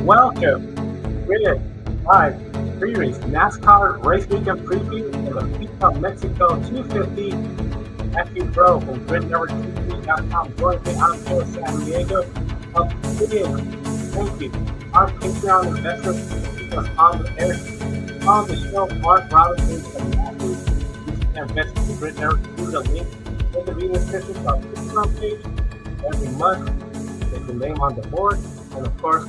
Welcome with live series NASCAR race weekend preview in the Viva Mexico 250. Matthew Bro from GridNetworkTV.com joins me out here in San Diego. Thank you. Our Patreon investors to keep us on the air. On the show, Mark Robinson and Matthew. You can invest in Grid Network through the link in the video description to our Patreon page. Every month, get your name on the board. And of course,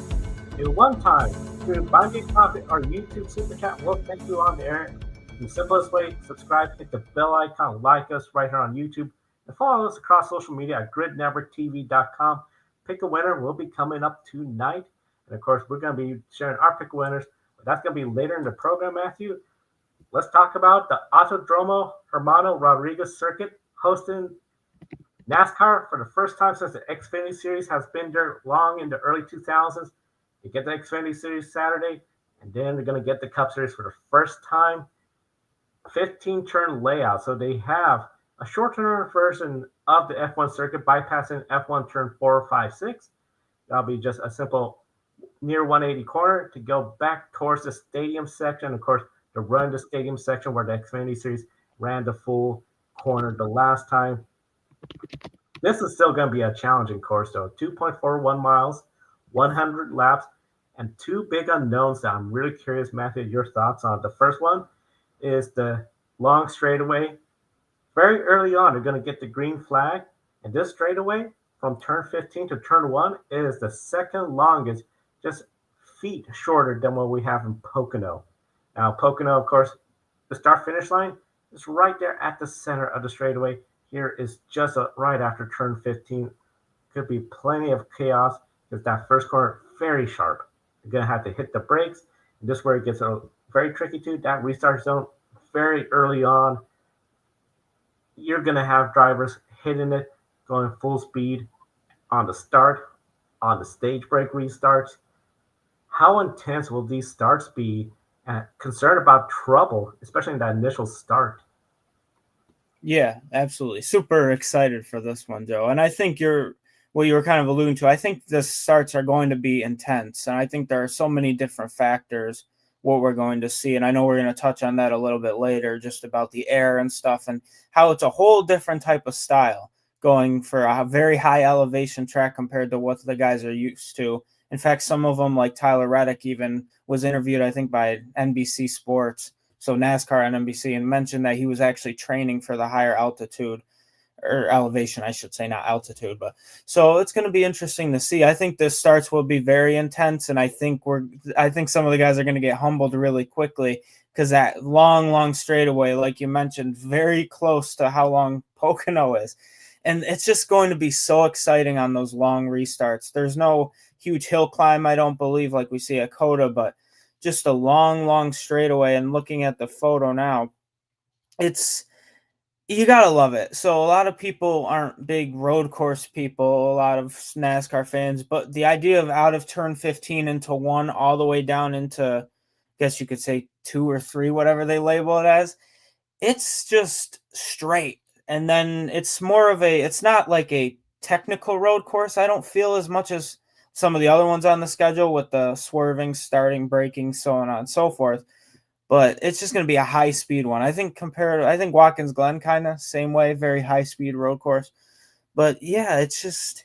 do one time through Buy Me Profit or YouTube Super Chat. We'll thank you on the air. The simplest way, subscribe, hit the bell icon, like us right here on YouTube, and follow us across social media at GridNetworkTV.com. Pick a winner will be coming up tonight. And of course, we're going to be sharing our pick winners, but that's going to be later in the program, Matthew. Let's talk about the Autodromo Hermano Rodriguez circuit hosting NASCAR for the first time since the Xfinity Series has been there long in the early 2000s. You get the Xfinity Series Saturday, and then they're going to get the Cup Series for the first time. 15-turn layout. So they have a short-turn version of the F1 circuit, bypassing F1 turn 4, 5, 6. That'll be just a simple near 180 corner to go back towards the stadium section. Of course, to run the stadium section where the Xfinity Series ran the full corner the last time. This is still going to be a challenging course, though. 2.41 miles, 100 laps, and two big unknowns that I'm really curious, Matthew, your thoughts on. The first one is the long straightaway. Very early on, they're going to get the green flag, and this straightaway from turn 15 to turn 1 is the second longest, just feet shorter than what we have in Pocono. Now, Pocono, of course, the start-finish line is right there at the center of the straightaway. Here is just right after turn 15. Could be plenty of chaos because that first corner very sharp. You're going to have to hit the brakes. And this is where it gets very tricky too. That restart zone very early on. You're going to have drivers hitting it, going full speed on the start, on the stage brake restarts. How intense will these starts be? And concerned about trouble, especially in that initial start. Yeah, absolutely. Super excited for this one, Joe. And I think what you were kind of alluding to, I think the starts are going to be intense. And I think there are so many different factors what we're going to see. And I know we're going to touch on that a little bit later, just about the air and stuff and how it's a whole different type of style going for a very high elevation track compared to what the guys are used to. In fact, some of them, like Tyler Reddick, even was interviewed, I think, by NBC Sports, so NASCAR on NBC, and mentioned that he was actually training for the higher altitude or elevation, I should say, not altitude. But so it's going to be interesting to see. I think the starts will be very intense, and I think some of the guys are going to get humbled really quickly because that long straightaway, like you mentioned, very close to how long Pocono is. And it's just going to be so exciting on those long restarts. There's no huge hill climb, I don't believe, like we see at Coda, but just a long straightaway. And looking at the photo now, you gotta love it. So a lot of people aren't big road course people, a lot of NASCAR fans, but the idea of out of turn 15 into 1 all the way down into, I guess you could say 2 or 3, whatever they label it as, it's just straight. And then it's not like a technical road course, I don't feel, as much as some of the other ones on the schedule with the swerving, starting, braking, so on and so forth. But it's just going to be a high-speed one. I think Watkins Glen kind of same way, very high-speed road course. But, yeah, it's just,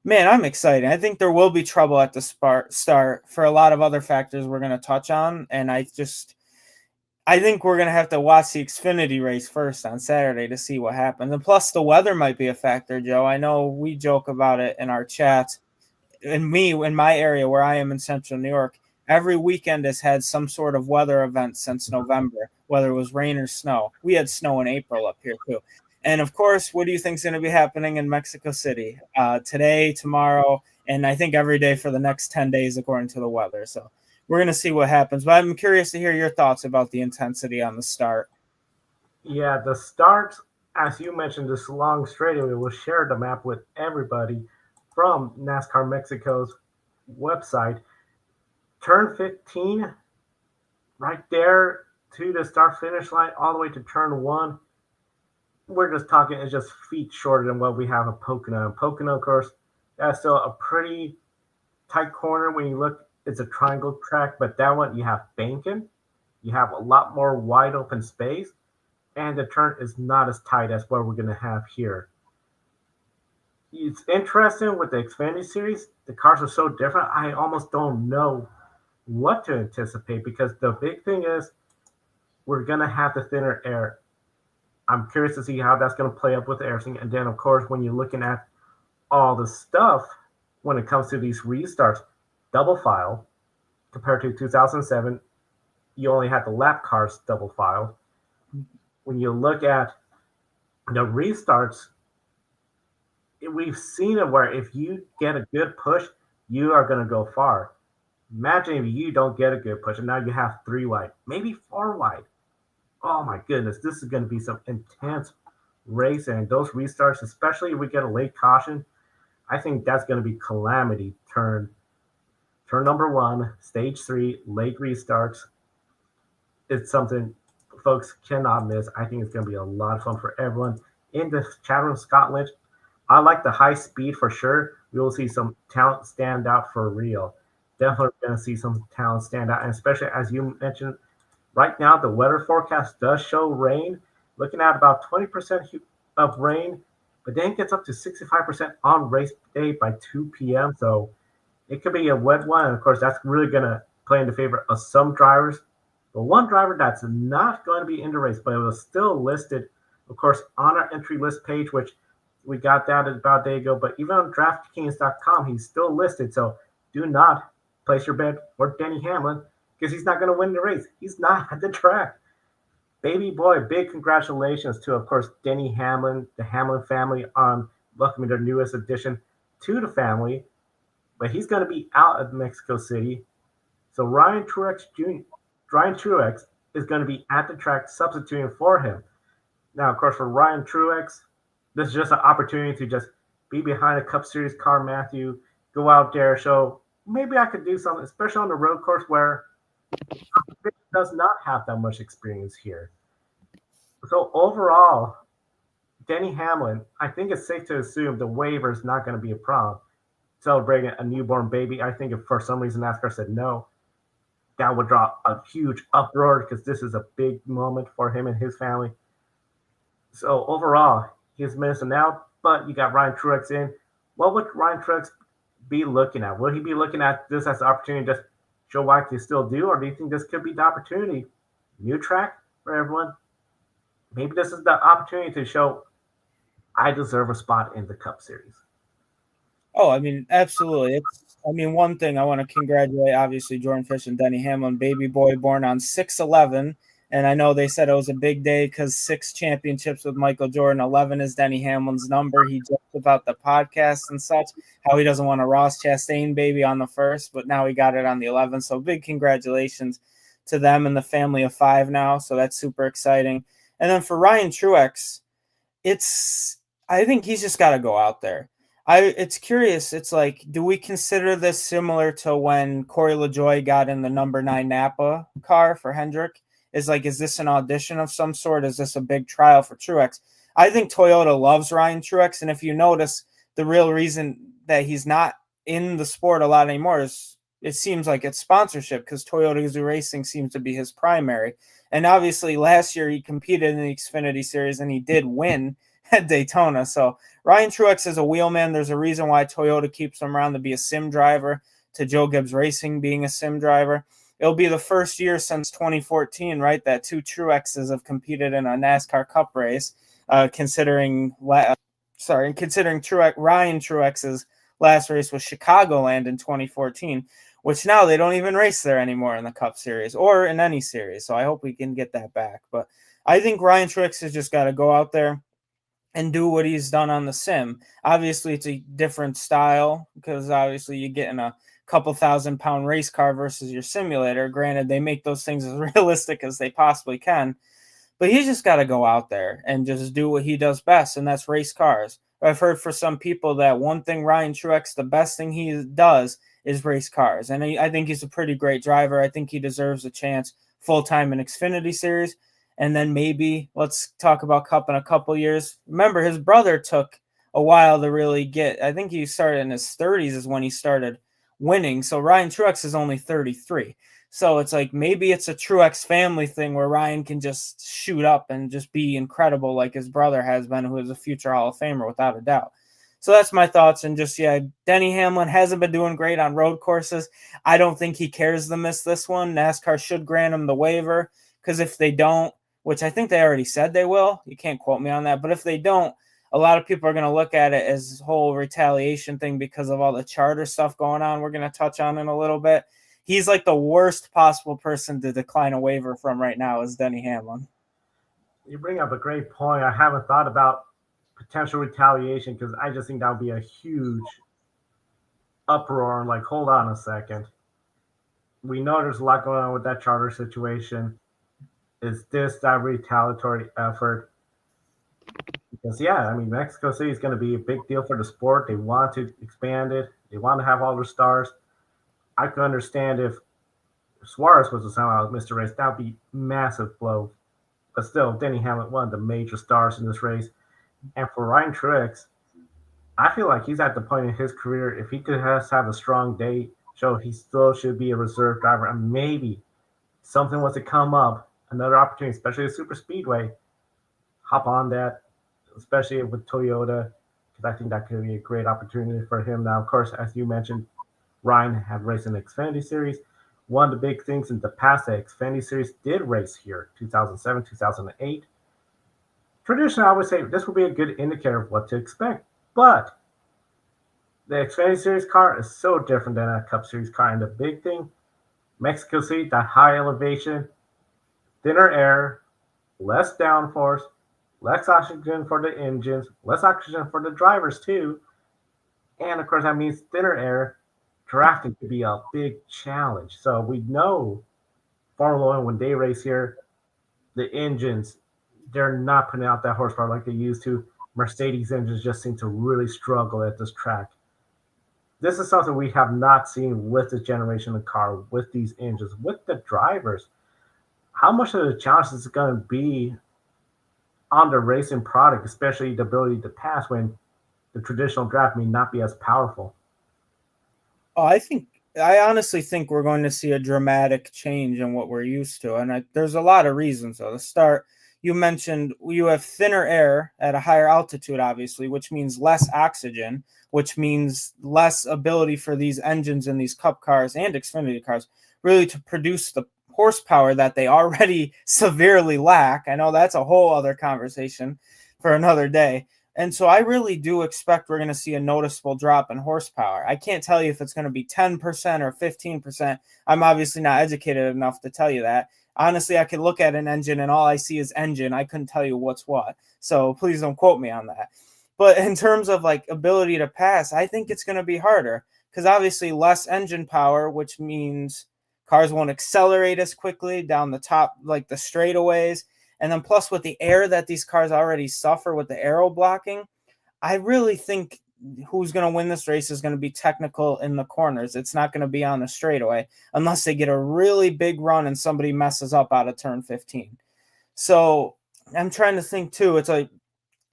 man, I'm excited. I think there will be trouble at the start for a lot of other factors we're going to touch on. And I think we're going to have to watch the Xfinity race first on Saturday to see what happens. And plus, the weather might be a factor, Joe. I know we joke about it in our chats. In my area where I am in central New York, every weekend has had some sort of weather event since November, whether it was rain or snow. We had snow in April up here too. And of course, what do you think is going to be happening in Mexico City today, tomorrow, and I think every day for the next 10 days, according to the weather. So we're going to see what happens. But I'm curious to hear your thoughts about the intensity on the start. Yeah, the start, as you mentioned, this long straightaway, we'll share the map with everybody from NASCAR Mexico's website. Turn 15, right there to the start-finish line, all the way to turn 1. We're just talking, it's just feet shorter than what we have in Pocono. And Pocono, of course, that's still a pretty tight corner when you look it's a triangle track, but that one you have banking, you have a lot more wide open space, and the turn is not as tight as what we're going to have here. It's interesting with the Xfinity series. The cars are so different. I almost don't know what to anticipate because the big thing is we're going to have the thinner air. I'm curious to see how that's going to play up with everything. And then, of course, when you're looking at all the stuff when it comes to these restarts, double file compared to 2007, you only had the lap cars double file. When you look at the restarts, we've seen it where if you get a good push, you are going to go far. Imagine if you don't get a good push and now you have three wide, maybe four wide. Oh my goodness, this is going to be some intense racing. And those restarts, especially if we get a late caution, I think that's going to be calamity. Turn number one, stage three, late restarts. It's something folks cannot miss. I think it's going to be a lot of fun for everyone in the chat room. Scotland, I like the high speed for sure. We will see some talent stand out for real. Definitely going to see some talent stand out, and especially as you mentioned, right now the weather forecast does show rain. Looking at about 20% of rain, but then it gets up to 65% on race day by 2 p.m. So it could be a wet one, and of course that's really going to play in the favor of some drivers. But one driver that's not going to be in the race, but it was still listed, of course, on our entry list page, which we got that about a day ago. But even on DraftKings.com, he's still listed. So do not place your bet for Denny Hamlin because he's not going to win the race. He's not at the track. Baby boy, big congratulations to, of course, Denny Hamlin, the Hamlin family, on welcoming their newest addition to the family. But he's going to be out of Mexico City. So Ryan Truex is going to be at the track substituting for him. Now, of course, for Ryan Truex, this is just an opportunity to just be behind a Cup Series car, Matthew, go out there, show maybe I could do something, especially on the road course where it does not have that much experience here. So overall, Denny Hamlin, I think it's safe to assume the waiver is not going to be a problem. Celebrating a newborn baby, I think if for some reason NASCAR said no, that would draw a huge uproar because this is a big moment for him and his family. So overall, he's missing out, but you got Ryan Truex in. What would Ryan Truex be looking at? Will he be looking at this as an opportunity to just show what he can still do, or do you think this could be the opportunity? New track for everyone. Maybe this is the opportunity to show I deserve a spot in the Cup Series. Oh, I mean, absolutely. One thing I want to congratulate, obviously, Jordan Fish and Denny Hamlin, baby boy born on 6/11. And I know they said it was a big day because 6 championships with Michael Jordan, 11 is Denny Hamlin's number. He joked about the podcast and such, how he doesn't want a Ross Chastain baby on the 1st, but now he got it on the 11th. So big congratulations to them and the family of 5 now. So that's super exciting. And then for Ryan Truex, I think he's just got to go out there. It's curious. It's like, do we consider this similar to when Corey LaJoie got in the number 9 Napa car for Hendrick? Is this an audition of some sort? Is this a big trial for Truex? I think Toyota loves Ryan Truex, and if you notice, the real reason that he's not in the sport a lot anymore is it seems like it's sponsorship because Toyota Gazoo Racing seems to be his primary. And obviously, last year he competed in the Xfinity Series and he did win at Daytona. So Ryan Truex is a wheelman. There's a reason why Toyota keeps him around to be a sim driver, to Joe Gibbs Racing being a sim driver. It'll be the first year since 2014, right, that 2 Truexes have competed in a NASCAR Cup race, considering Ryan Truex's last race was Chicagoland in 2014, which now they don't even race there anymore in the Cup Series or in any series. So I hope we can get that back. But I think Ryan Truex has just got to go out there and do what he's done on the sim. Obviously, it's a different style because obviously you get in a couple 1,000-pound race car versus your simulator. Granted, they make those things as realistic as they possibly can, but he's just got to go out there and just do what he does best, and that's race cars. I've heard for some people that one thing Ryan Truex, the best thing he does is race cars, and I think he's a pretty great driver. I think he deserves a chance full-time in Xfinity Series, and then maybe let's talk about Cup in a couple years. Remember, his brother took a while to really get. I think he started in his 30s is when he started winning. So Ryan Truex is only 33. So it's like maybe it's a Truex family thing where Ryan can just shoot up and just be incredible like his brother has been, who is a future Hall of Famer without a doubt. So that's my thoughts. And just, yeah, Denny Hamlin hasn't been doing great on road courses. I don't think he cares to miss this one. NASCAR should grant him the waiver, because if they don't, which I think they already said they will, you can't quote me on that, but if they don't, a lot of people are going to look at it as whole retaliation thing because of all the charter stuff going on. We're going to touch on in a little bit. He's like the worst possible person to decline a waiver from right now is Denny Hamlin. You bring up a great point. I haven't thought about potential retaliation because I just think that would be a huge uproar. Like, hold on a second. We know there's a lot going on with that charter situation. Is this that retaliatory effort? Because, yeah, I mean, Mexico City is going to be a big deal for the sport. They want to expand it. They want to have all their stars. I could understand if Suarez was to somehow miss the race. That would be a massive blow. But still, Denny Hamlin, one of the major stars in this race. And for Ryan Truex, I feel like he's at the point in his career, if he could have a strong day, show he still should be a reserve driver. And maybe something was to come up, another opportunity, especially a super speedway, hop on that, especially with Toyota, because I think that could be a great opportunity for him. Now, of course, as you mentioned, Ryan had raced in the Xfinity Series. One of the big things in the past, the Xfinity Series did race here, 2007, 2008. Traditionally, I would say this would be a good indicator of what to expect. But the Xfinity Series car is so different than a Cup Series car. And the big thing, Mexico City, that high elevation, thinner air, less downforce, less oxygen for the engines, less oxygen for the drivers too. And of course, that means thinner air. Drafting could be a big challenge. So we know Formula One, when they race here, the engines, they're not putting out that horsepower like they used to. Mercedes engines just seem to really struggle at this track. This is something we have not seen with this generation of car, with these engines, with the drivers. How much of the challenge is it going to be on the racing product, especially the ability to pass when the traditional draft may not be as powerful? Oh, I honestly think we're going to see a dramatic change in what we're used to. And there's a lot of reasons. So to start, you mentioned you have thinner air at a higher altitude, obviously, which means less oxygen, which means less ability for these engines in these Cup cars and Xfinity cars really to produce the horsepower that they already severely lack. I know that's a whole other conversation for another day. And so I really do expect we're going to see a noticeable drop in horsepower. I can't tell you if it's going to be 10% or 15%. I'm obviously not educated enough to tell you that. Honestly, I could look at an engine and all I see is engine. I couldn't tell you what's what. So please don't quote me on that. But in terms of like ability to pass, I think it's going to be harder because obviously less engine power, which means cars won't accelerate as quickly down the top, like the straightaways. And then plus with the air that these cars already suffer with the aero blocking, I really think who's going to win this race is going to be technical in the corners. It's not going to be on the straightaway unless they get a really big run and somebody messes up out of turn 15. So I'm trying to think too. It's like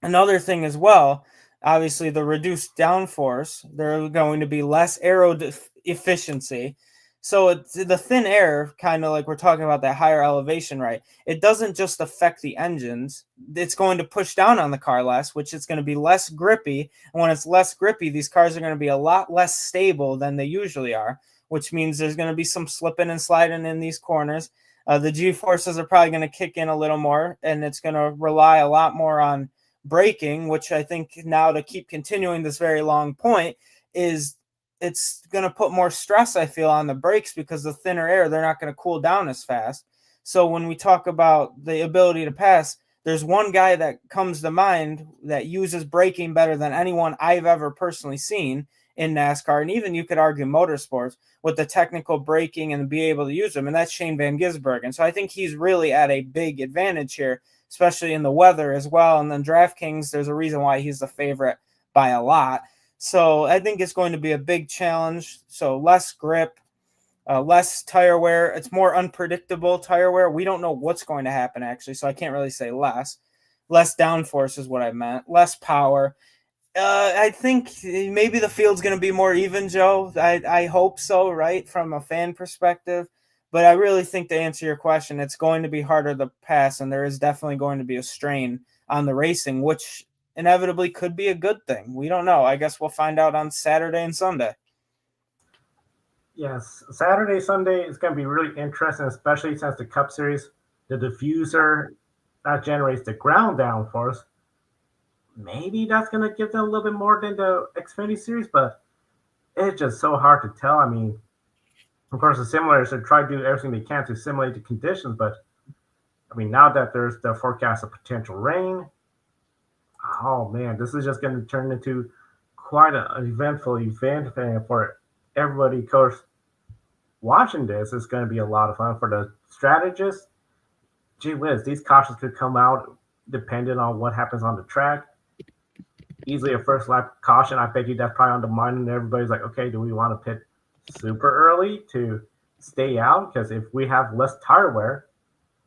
another thing as well. Obviously, the reduced downforce, there's going to be less aero efficiency. So it's the thin air, kind of like we're talking about that higher elevation, right? It doesn't just affect the engines. It's going to push down on the car less, which is going to be less grippy. And when it's less grippy, these cars are going to be a lot less stable than they usually are, which means there's going to be some slipping and sliding in these corners. The G-forces are probably going to kick in a little more, and it's going to rely a lot more on braking, which I think now to keep continuing this very long point is it's going to put more stress, I feel, on the brakes because the thinner air, they're not going to cool down as fast. So when we talk about the ability to pass, there's one guy that comes to mind that uses braking better than anyone I've ever personally seen in NASCAR. And even you could argue motorsports with the technical braking and be able to use them. And that's Shane Van Gisbergen. So I think he's really at a big advantage here, especially in the weather as well. And then DraftKings, there's a reason why he's the favorite by a lot. So I think it's going to be a big challenge. So less grip, less tire wear. It's more unpredictable tire wear. We don't know what's going to happen, actually, so I can't really say less. Less downforce is what I meant. Less power. I think maybe the field's going to be more even, Joe. I hope so, right, from a fan perspective. But I really think to answer your question, it's going to be harder to pass, and there is definitely going to be a strain on the racing, which inevitably could be a good thing. We don't know. I guess we'll find out on Saturday and Sunday. Yes, Saturday, Sunday is going to be really interesting, especially since the Cup Series, the diffuser that generates the ground downforce. Maybe that's going to give them a little bit more than the Xfinity Series, but it's just so hard to tell. I mean, of course, the simulators have tried to do everything they can to simulate the conditions, but I mean, now that there's the forecast of potential rain, oh man, this is just going to turn into quite an eventful event for everybody. Of course, watching this is going to be a lot of fun for the strategists. Gee whiz, these cautions could come out depending on what happens on the track. Easily a first lap caution. I bet you that's probably on the mind, and everybody's like, okay, do we want to pit super early to stay out? Because if we have less tire wear,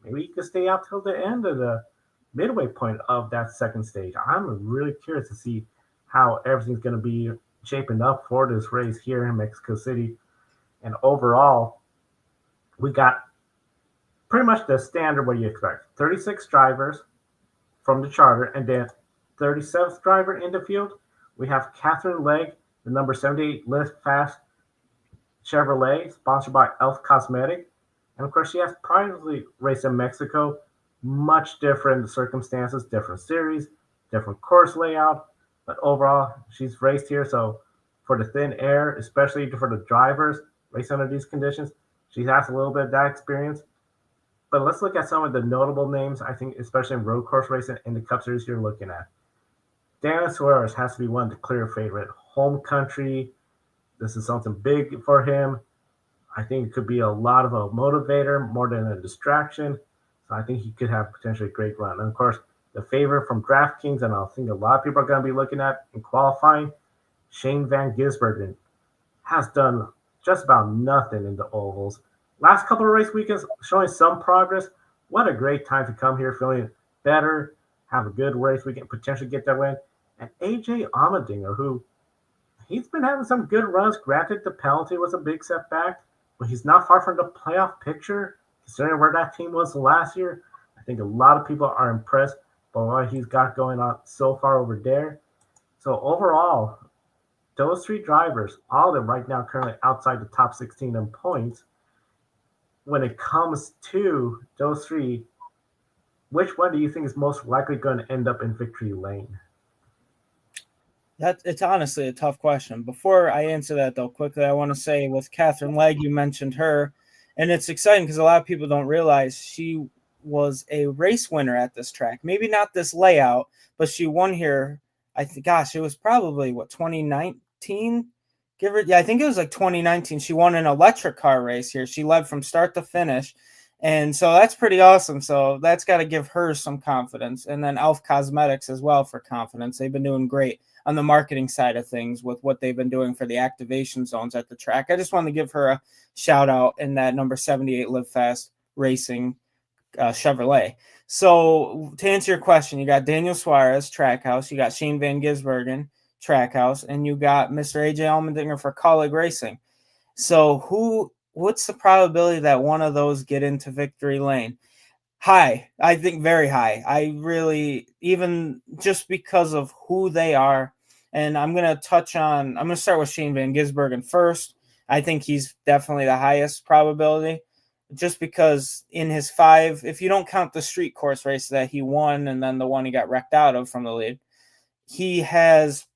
maybe you could stay out till the end of the midway point of that second stage. I'm really curious to see how everything's going to be shaping up for this race here in Mexico City. And overall, we got pretty much the standard what you expect 36 drivers from the charter, and then 37th driver in the field. We have Catherine Legg, the number 78 Lift Fast Chevrolet, sponsored by Elf Cosmetic. And of course, she has previously raced in Mexico. Much different circumstances, different series, different course layout. But overall, she's raced here. So for the thin air, especially for the drivers racing under these conditions, she has a little bit of that experience. But let's look at some of the notable names, I think, especially in road course racing in the Cup Series you're looking at. Daniel Suarez has to be one of the clear favorite. Home country, this is something big for him. I think it could be a lot of a motivator more than a distraction. So I think he could have potentially a great run. And of course, the favorite from DraftKings, and I think a lot of people are going to be looking at in qualifying, Shane Van Gisbergen has done just about nothing in the ovals. Last couple of race weekends showing some progress. What a great time to come here feeling better, have a good race weekend, potentially get that win. And AJ Allmendinger, who he's been having some good runs. Granted, the penalty was a big setback, but he's not far from the playoff picture, considering where that team was last year. I think a lot of people are impressed by what he's got going on so far over there. So overall, those three drivers, all of them right now currently outside the top 16 in points. When it comes to those three, which one do you think is most likely going to end up in victory lane? It's honestly a tough question. Before I answer that, though, quickly, I want to say with Catherine Legg, you mentioned her, and it's exciting because a lot of people don't realize she was a race winner at this track. Maybe not this layout, but she won here. I think, gosh, it was probably 2019. I think it was like 2019. She won an electric car race here. She led from start to finish. And so that's pretty awesome. So that's got to give her some confidence. And then Elf Cosmetics as well for confidence. They've been doing great on the marketing side of things with what they've been doing for the activation zones at the track. I just wanted to give her a shout out in that number 78 Live Fast Racing Chevrolet. So to answer your question, you got Daniel Suarez, Trackhouse. You got Shane Van Gisbergen, Trackhouse, and you got Mr. AJ Allmendinger for Colleague Racing. So what's the probability that one of those get into victory lane? High. I think very high. I really, even just because of who they are, and I'm going to start with Shane Van Gisbergen first. I think he's definitely the highest probability just because in his 5, if you don't count the street course race that he won and then the one he got wrecked out of from the lead, he has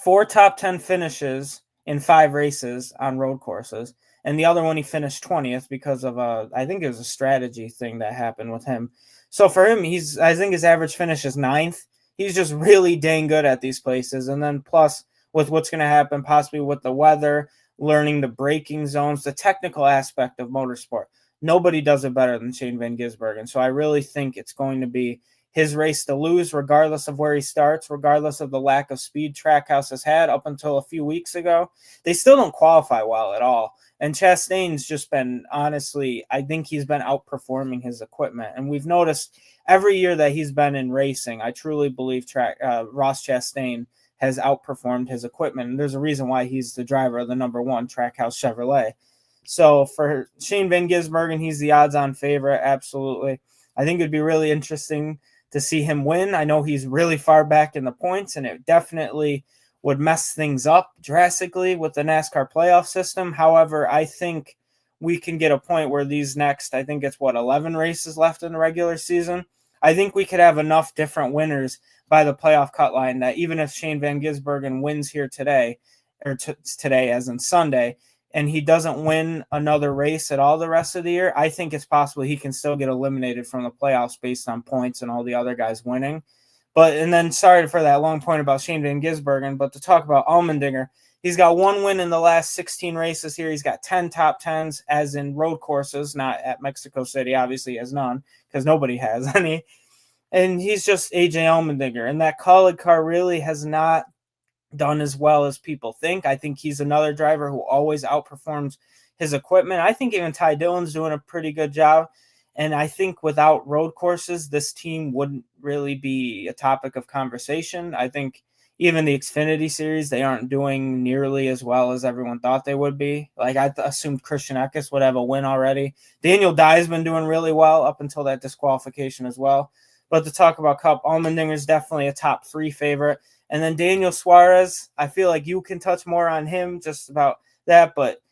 4 top 10 finishes in 5 races on road courses. And the other one, he finished 20th because of I think it was a strategy thing that happened with him. So for him, I think his average finish is 9th. He's just really dang good at these places. And then plus with what's going to happen possibly with the weather, learning the braking zones, the technical aspect of motorsport. Nobody does it better than Shane Van Gisbergen. So I really think it's going to be his race to lose, regardless of where he starts, regardless of the lack of speed Trackhouse has had up until a few weeks ago. They still don't qualify well at all. And Chastain's just been, honestly, I think he's been outperforming his equipment. And we've noticed every year that he's been in racing, I truly believe Ross Chastain has outperformed his equipment. And there's a reason why he's the driver of the number one Trackhouse Chevrolet. So for Shane Van Gisbergen, he's the odds-on favorite. Absolutely. I think it'd be really interesting to see him win. I know he's really far back in the points, and it definitely would mess things up drastically with the NASCAR playoff system. However, I think we can get a point where these next, I think it's 11 races left in the regular season. I think we could have enough different winners by the playoff cut line that even if Shane Van Gisbergen wins here today, or today as in Sunday, and he doesn't win another race at all the rest of the year, I think it's possible he can still get eliminated from the playoffs based on points and all the other guys winning. And then sorry for that long point about Shane Van Gisbergen, but to talk about Allmendinger, he's got one win in the last 16 races here. He's got 10 top 10s as in road courses, not at Mexico City. Obviously he has none because nobody has any. And he's just AJ Allmendinger. And that Kaulig car really has not done as well as people think. I think he's another driver who always outperforms his equipment. I think even Ty Dillon's doing a pretty good job. And I think without road courses, this team wouldn't really be a topic of conversation. I think even the Xfinity Series, they aren't doing nearly as well as everyone thought they would be. Like I assumed Christian Eckes would have a win already. Daniel Dye's been doing really well up until that disqualification as well. But to talk about Cup, Allmendinger is definitely a top 3 favorite. And then Daniel Suarez, I feel like you can touch more on him just about that, but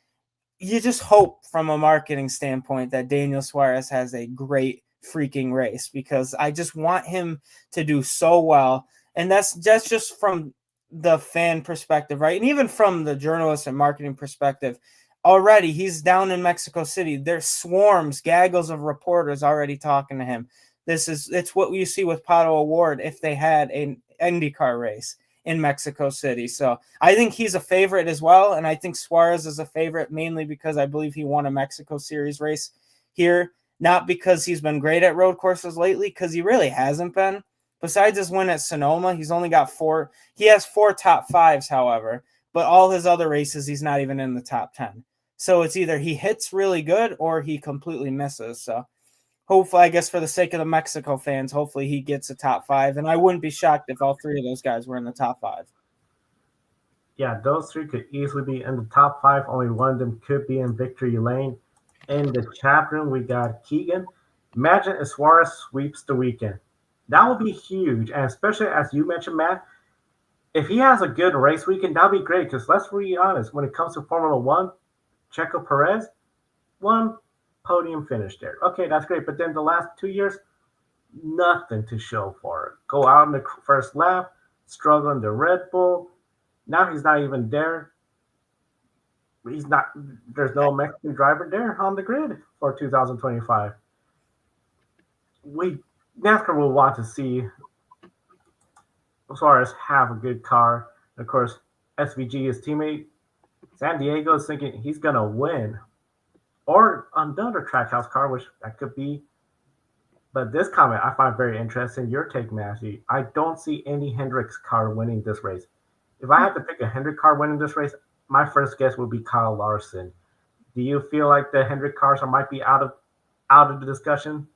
you just hope from a marketing standpoint that Daniel Suarez has a great freaking race because I just want him to do so well. And that's just from the fan perspective, right? And even from the journalist and marketing perspective, already he's down in Mexico City. There's swarms, gaggles of reporters already talking to him. It's what you see with Pato O'Ward if they had an IndyCar race in Mexico City. So I think he's a favorite as well. And I think Suarez is a favorite mainly because I believe he won a Mexico Series race here, not because he's been great at road courses lately, because he really hasn't been. Besides his win at Sonoma, he's only got 4. He has 4 top 5s, however, but all his other races, he's not even in the top 10. So it's either he hits really good or he completely misses. So hopefully, I guess for the sake of the Mexico fans, hopefully he gets a top 5. And I wouldn't be shocked if all 3 of those guys were in the top 5. Yeah, those 3 could easily be in the top 5. Only one of them could be in victory lane. In the chat room, we got Keegan. Imagine if Suarez sweeps the weekend. That would be huge. And especially as you mentioned, Matt, if he has a good race weekend, that would be great. Because let's be honest, when it comes to Formula One, Checo Perez, one podium finish there. Okay, that's great. But then the last 2 years, nothing to show for it. Go out in the first lap, struggle in the Red Bull. Now he's not even there. There's no Mexican driver there on the grid for 2025. NASCAR will want to see Suarez have a good car. Of course, SVG, his teammate, San Diego is thinking he's going to win. Or another Trackhouse car, which that could be. But this comment I find very interesting. Your take, Matthew. I don't see any Hendricks car winning this race. If I had to pick a Hendrick car winning this race, my first guess would be Kyle Larson. Do you feel like the Hendrick cars might be out of the discussion?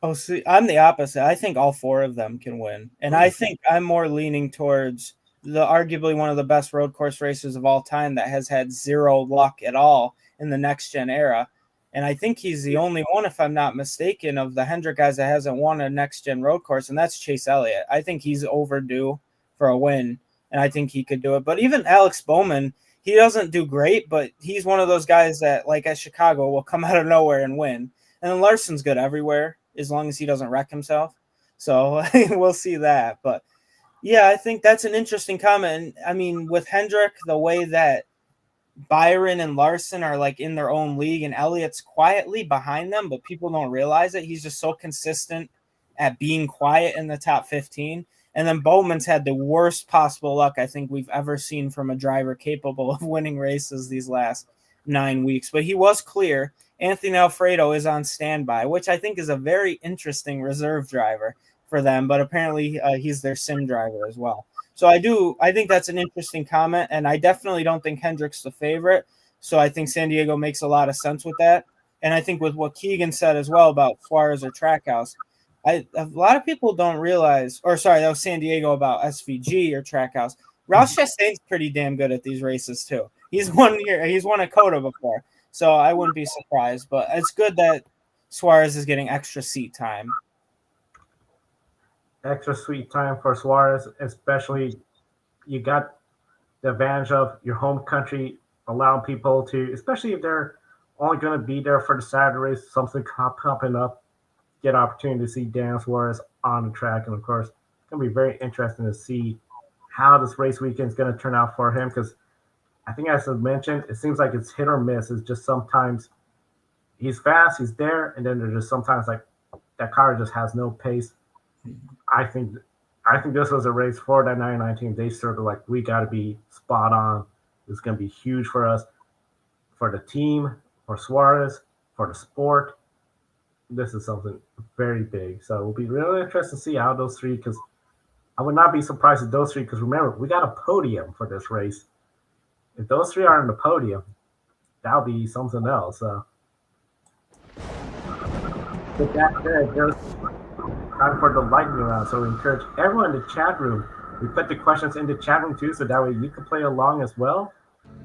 Oh, see, I'm the opposite. I think all 4 of them can win. And I think I'm more leaning towards the arguably one of the best road course races of all time that has had 0 luck at all in the next gen era. And I think he's the only one, if I'm not mistaken, of the Hendrick guys that hasn't won a next gen road course, and that's Chase Elliott. I think he's overdue for a win, and I think he could do it. But even Alex Bowman, he doesn't do great, but he's one of those guys that, like at Chicago, will come out of nowhere and win. And then Larson's good everywhere as long as he doesn't wreck himself. So we'll see that. But yeah, I think that's an interesting comment. I mean, with Hendrick, the way that Byron and Larson are like in their own league and Elliott's quietly behind them, but people don't realize it. He's just so consistent at being quiet in the top 15. And then Bowman's had the worst possible luck I think we've ever seen from a driver capable of winning races these last 9 weeks. But he was clear. Anthony Alfredo is on standby, which I think is a very interesting reserve driver for them. But apparently he's their sim driver as well. So I think that's an interesting comment. And I definitely don't think Hendrick's the favorite. So I think San Diego makes a lot of sense with that. And I think with what Keegan said as well about Suarez or Trackhouse, A lot of people don't realize, or sorry, that was San Diego about SVG or Trackhouse. Roush Chastain's pretty damn good at these races too. He's won a Coda before, so I wouldn't be surprised. But it's good that Suarez is getting extra seat time. Extra sweet time for Suarez, especially you got the advantage of your home country allowing people to, especially if they're only going to be there for the Saturdays, something popping up, get opportunity to see Dan Suarez on the track. And of course, it's going to be very interesting to see how this race weekend is going to turn out for him because I think, as I mentioned, it seems like it's hit or miss. It's just sometimes he's fast, he's there, and then there's just sometimes like that car just has no pace. I think I think this was a race for that 2019. They sort of like we got to be spot on. It's going to be huge for us, for the team, for Suarez, for the sport. This is something very big. So it'll be really interesting to see how those three. Because I would not be surprised if those three. Because remember, we got a podium for this race. If those three are on the podium, that'll be something else. With that said, there's time for the lightning round. So we encourage everyone in the chat room. We put the questions in the chat room too, so that way you can play along as well.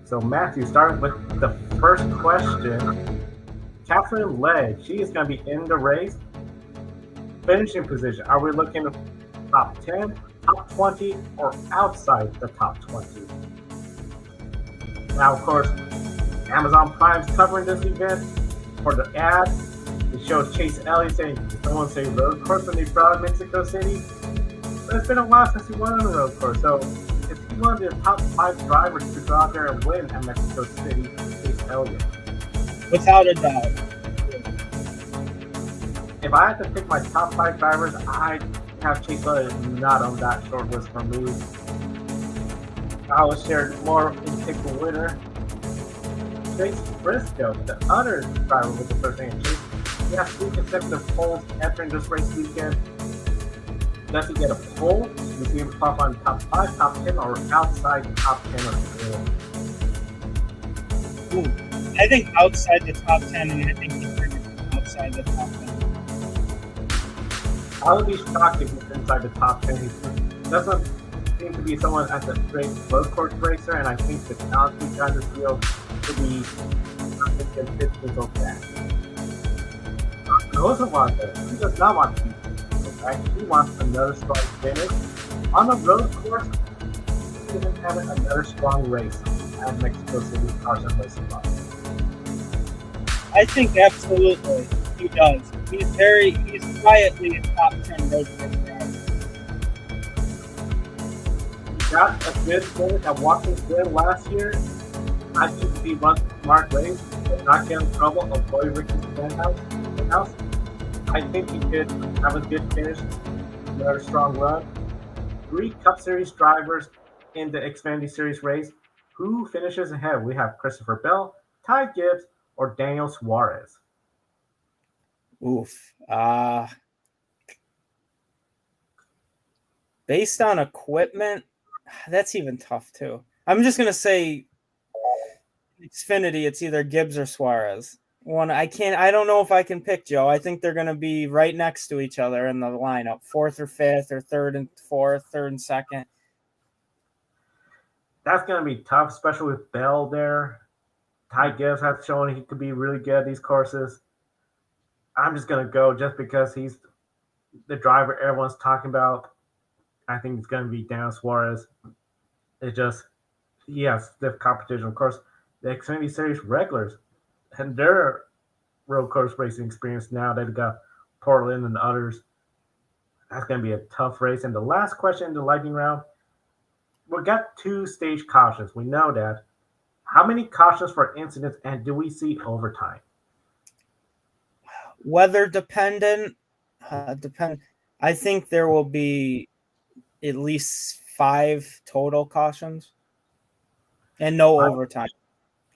So Matthew, starting with the first question. Catherine Legg, she is going to be in the race. Finishing position, are we looking at top 10, top 20, or outside the top 20? Now, of course, Amazon Prime's covering this event. For the ad, they showed Chase Elliott saying, did someone say road course when they brought Mexico City? But it's been a while since he won on the road course, so if he one of the top 5 drivers to go out there and win at Mexico City, Chase Elliott. Without a doubt. If I had to pick my top 5 drivers, I'd have Chase Elliott not on that short list for me. I would share more in pick the winner. Chase Briscoe, the other driver with the first name Chase, he has 3 consecutive poles entering this race weekend. Does he get a pole? Does he pop on top 5, top 10, or outside top 10 or 4? Ooh. I think outside the top 10, and I think he's outside the top 10. I would be shocked if he's inside the top 10. He doesn't seem to be someone that's a great road course racer, and I think the talent he's got in this field could be consistent of that. He doesn't want that. He does not want to be. He wants another strong finish. On the road course, he doesn't have another strong race at Mexico City Carson Racing Club. I think absolutely he does. He's quietly a top 10 road course driver. He got a good finish at Watkins last year. I think he runs smart race, but not get in trouble, avoid Ricky's penthouse. I think he could have a good finish, another strong run. 3 Cup Series drivers in the Xfinity Series race. Who finishes ahead? We have Christopher Bell, Ty Gibbs, or Daniel Suarez. Oof. Based on equipment, that's even tough too. I'm just gonna say Xfinity. It's either Gibbs or Suarez. I don't know if I can pick, Joe. I think they're gonna be right next to each other in the lineup, 4th or 5th, or 3rd and 4th, 3rd and 2nd. That's gonna be tough, especially with Bell there. Ty Gibbs has shown he could be really good at these courses. I'm just gonna go just because he's the driver everyone's talking about. I think it's gonna be Dan Suarez. It just he has stiff competition. Of course, the Xfinity Series regulars and their road course racing experience now they've got Portland and others. That's gonna be a tough race. And the last question in the lightning round, we got 2 stage cautions. We know that. How many cautions for incidents, and do we see overtime? Weather dependent. I think there will be at least 5 total cautions, and no overtime.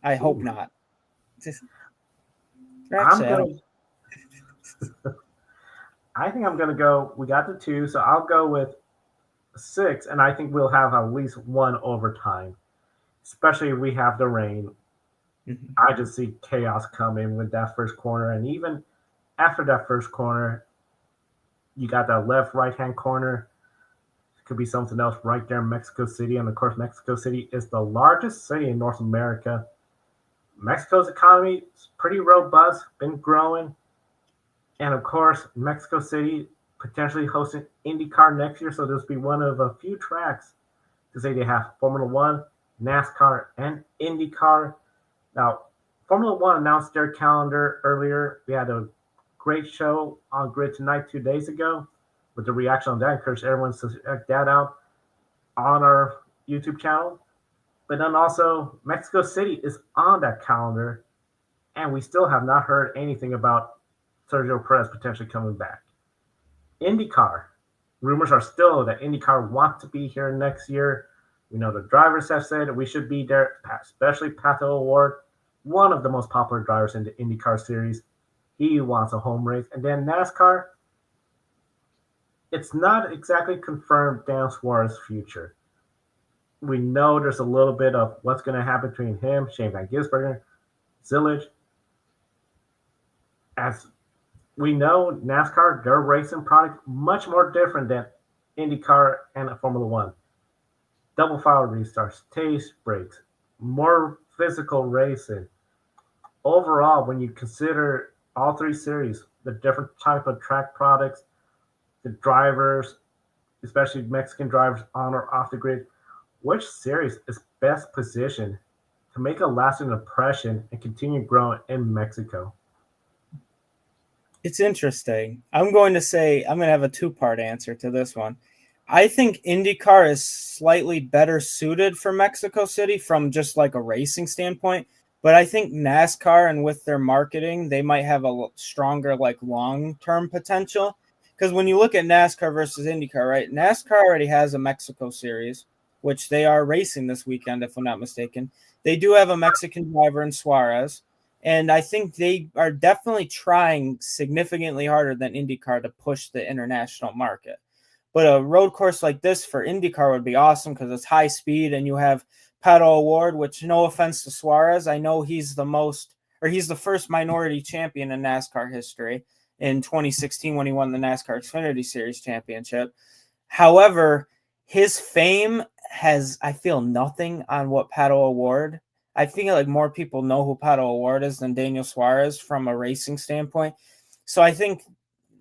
I hope not. I think I'm gonna go. We got the 2, so I'll go with 6, and I think we'll have at least 1 overtime. Especially if we have the rain. Mm-hmm. I just see chaos coming with that first corner. And even after that first corner, You got that left, right hand corner. Could be something else right there in Mexico City. And of course, Mexico City is the largest city in North America. Mexico's economy is pretty robust, been growing. And of course, Mexico City potentially hosting IndyCar next year. So this will be one of a few tracks to say they have Formula One, NASCAR, and IndyCar. Now, Formula One announced their calendar earlier. We had a great show on Grid Tonight 2 days ago with the reaction on that. I encourage everyone to check that out on our YouTube channel. But then also, Mexico City is on that calendar, and we still have not heard anything about Sergio Perez potentially coming back. IndyCar. Rumors are still that IndyCar wants to be here next year. We know the drivers have said we should be there, especially Pato O'Ward, one of the most popular drivers in the IndyCar series. He wants a home race. And then NASCAR, it's not exactly confirmed Daniel Suarez's future. We know there's a little bit of what's going to happen between him, Shane Van Gisbergen, Zillage. As we know, NASCAR, their racing product, much more different than IndyCar and Formula One. Double file restarts, taste breaks, more physical racing. Overall, when you consider all three series, the different type of track products, the drivers, especially Mexican drivers on or off the grid, which series is best positioned to make a lasting impression and continue growing in Mexico? It's interesting. I'm going to have a two-part answer to this one. I think IndyCar is slightly better suited for Mexico City from just like a racing standpoint, but I think NASCAR and with their marketing, they might have a stronger like long-term potential. Because when you look at NASCAR versus IndyCar, right? NASCAR already has a Mexico series, which they are racing this weekend, if I'm not mistaken. They do have a Mexican driver in Suarez. And I think they are definitely trying significantly harder than IndyCar to push the international market. But a road course like this for IndyCar would be awesome because it's high speed and you have Pato O'Ward, which no offense to Suarez, I know he's the first minority champion in NASCAR history in 2016 when he won the NASCAR Xfinity Series championship. However, his fame has, I feel, nothing on what Pato O'Ward. I feel like more people know who Pato O'Ward is than Daniel Suarez from a racing standpoint. So I think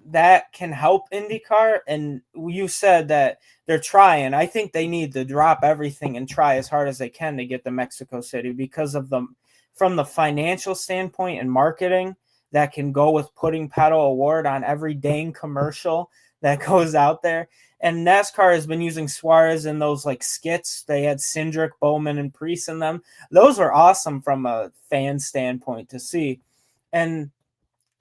that can help IndyCar. And you said that they're trying. I think they need to drop everything and try as hard as they can to get to Mexico City because of from the financial standpoint and marketing that can go with putting Pato O'Ward on every dang commercial that goes out there. And NASCAR has been using Suarez in those like skits. They had Cindric, Bowman, and Priest in them. Those were awesome from a fan standpoint to see. And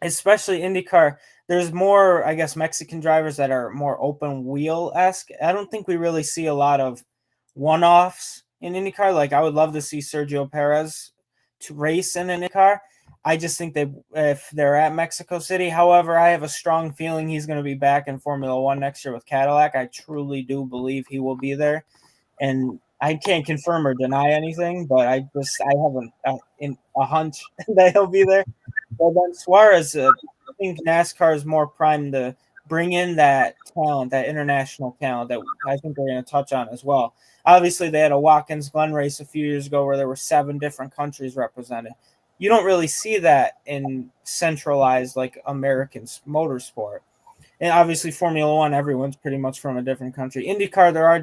especially IndyCar, there's more, I guess, Mexican drivers that are more open wheel-esque. I don't think we really see a lot of one-offs in IndyCar. Like, I would love to see Sergio Perez to race in IndyCar. I just think that if they're at Mexico City, however, I have a strong feeling he's going to be back in Formula One next year with Cadillac. I truly do believe he will be there. And I can't confirm or deny anything, but I have a hunch that he'll be there. But then Suarez, I think NASCAR is more primed to bring in that talent, that international talent that I think they're going to touch on as well. Obviously, they had a Watkins Glen race a few years ago where there were 7 different countries represented. You don't really see that in centralized like American motorsport. And obviously Formula One, everyone's pretty much from a different country. IndyCar, there are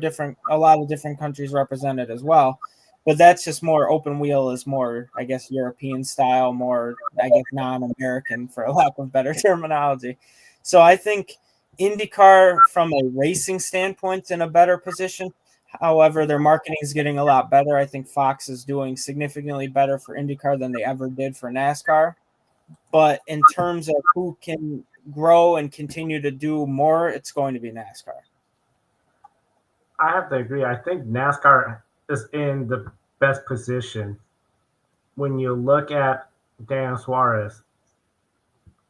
a lot of different countries represented as well. But that's just more open wheel is more, I guess, European style, more, I guess, non-American for a lack of better terminology. So I think IndyCar from a racing standpoint is in a better position. However, their marketing is getting a lot better. I think Fox is doing significantly better for IndyCar than they ever did for NASCAR. But in terms of who can grow and continue to do more, it's going to be NASCAR. I have to agree. I think NASCAR is in the best position when you look at Dan Suarez.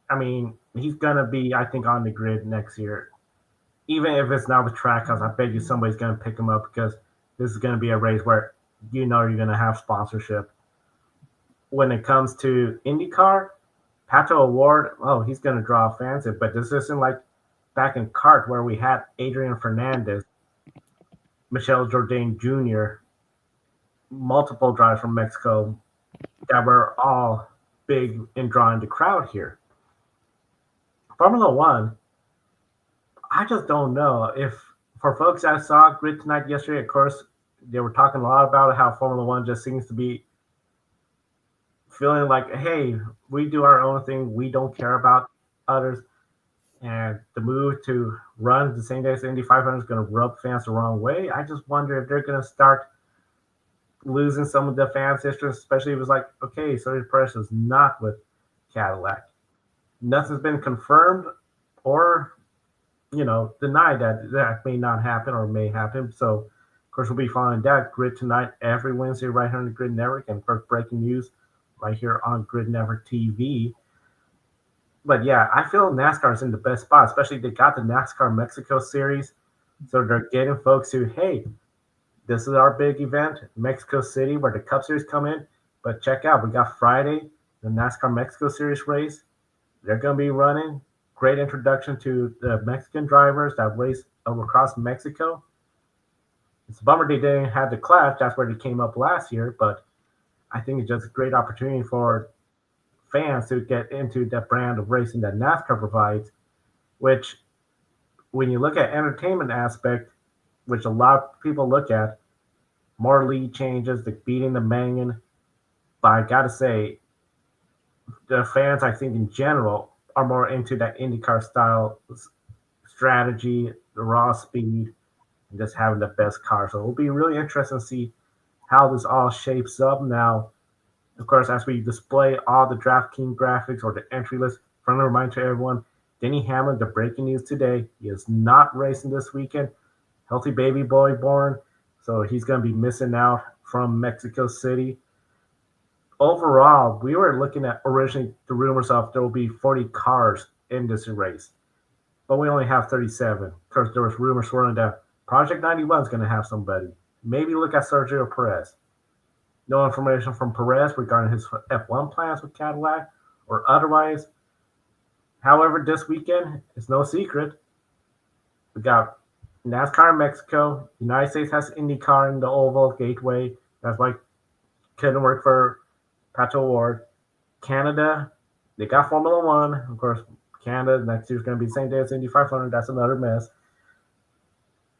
I mean, he's going to be, I think, on the grid next year. Even if it's not with Trackhouse, I bet you somebody's going to pick him up because this is going to be a race where you know you're going to have sponsorship. When it comes to IndyCar, Pato O'Ward, he's going to draw fans in, but this isn't like back in kart where we had Adrian Fernandez, Michel Jourdain Jr., multiple drivers from Mexico that were all big in drawing the crowd here. Formula One, I just don't know if for folks that saw Grid Tonight yesterday, of course, they were talking a lot about how Formula One just seems to be feeling like, hey, we do our own thing, we don't care about others, and the move to run the same day as the Indy 500 is going to rub fans the wrong way. I just wonder if they're going to start losing some of the fans' interest, especially if it's like, okay, Sergio Perez is not with Cadillac. Nothing's been confirmed or denied that that may not happen or may happen. So, of course, we'll be following that Grid Tonight every Wednesday right here on the Grid Network, and first breaking news right here on Grid Network TV. But yeah, I feel NASCAR is in the best spot, especially they got the NASCAR Mexico Series. So they're getting folks who, hey, this is our big event, Mexico City, where the Cup Series come in. But check out, we got Friday, the NASCAR Mexico Series race. They're going to be running. Great introduction to the Mexican drivers that race across Mexico. It's a bummer they didn't have the clash. That's where they came up last year. But I think it's just a great opportunity for fans to get into that brand of racing that NASCAR provides, which when you look at entertainment aspect, which a lot of people look at, more lead changes, the beating the Mangan. But I gotta say, the fans, I think in general, are more into that IndyCar style strategy, the raw speed, and just having the best car. So it'll be really interesting to see how this all shapes up now. Of course, as we display all the DraftKings graphics or the entry list, friendly reminder to everyone, Denny Hamlin, the breaking news today, he is not racing this weekend. Healthy baby boy born, so he's going to be missing out from Mexico City. Overall, we were looking at originally the rumors of there will be 40 cars in this race, but we only have 37. Of course, there was rumors swirling that Project 91 is going to have somebody. Maybe look at Sergio Perez. No information from Perez regarding his F1 plans with Cadillac or otherwise. However, this weekend, it's no secret. We got NASCAR in Mexico. United States has IndyCar in the Oval Gateway. That's why it couldn't work for Pato O'Ward. Canada, they got Formula One. Of course, Canada next year is going to be the same day as Indy 500. That's another mess.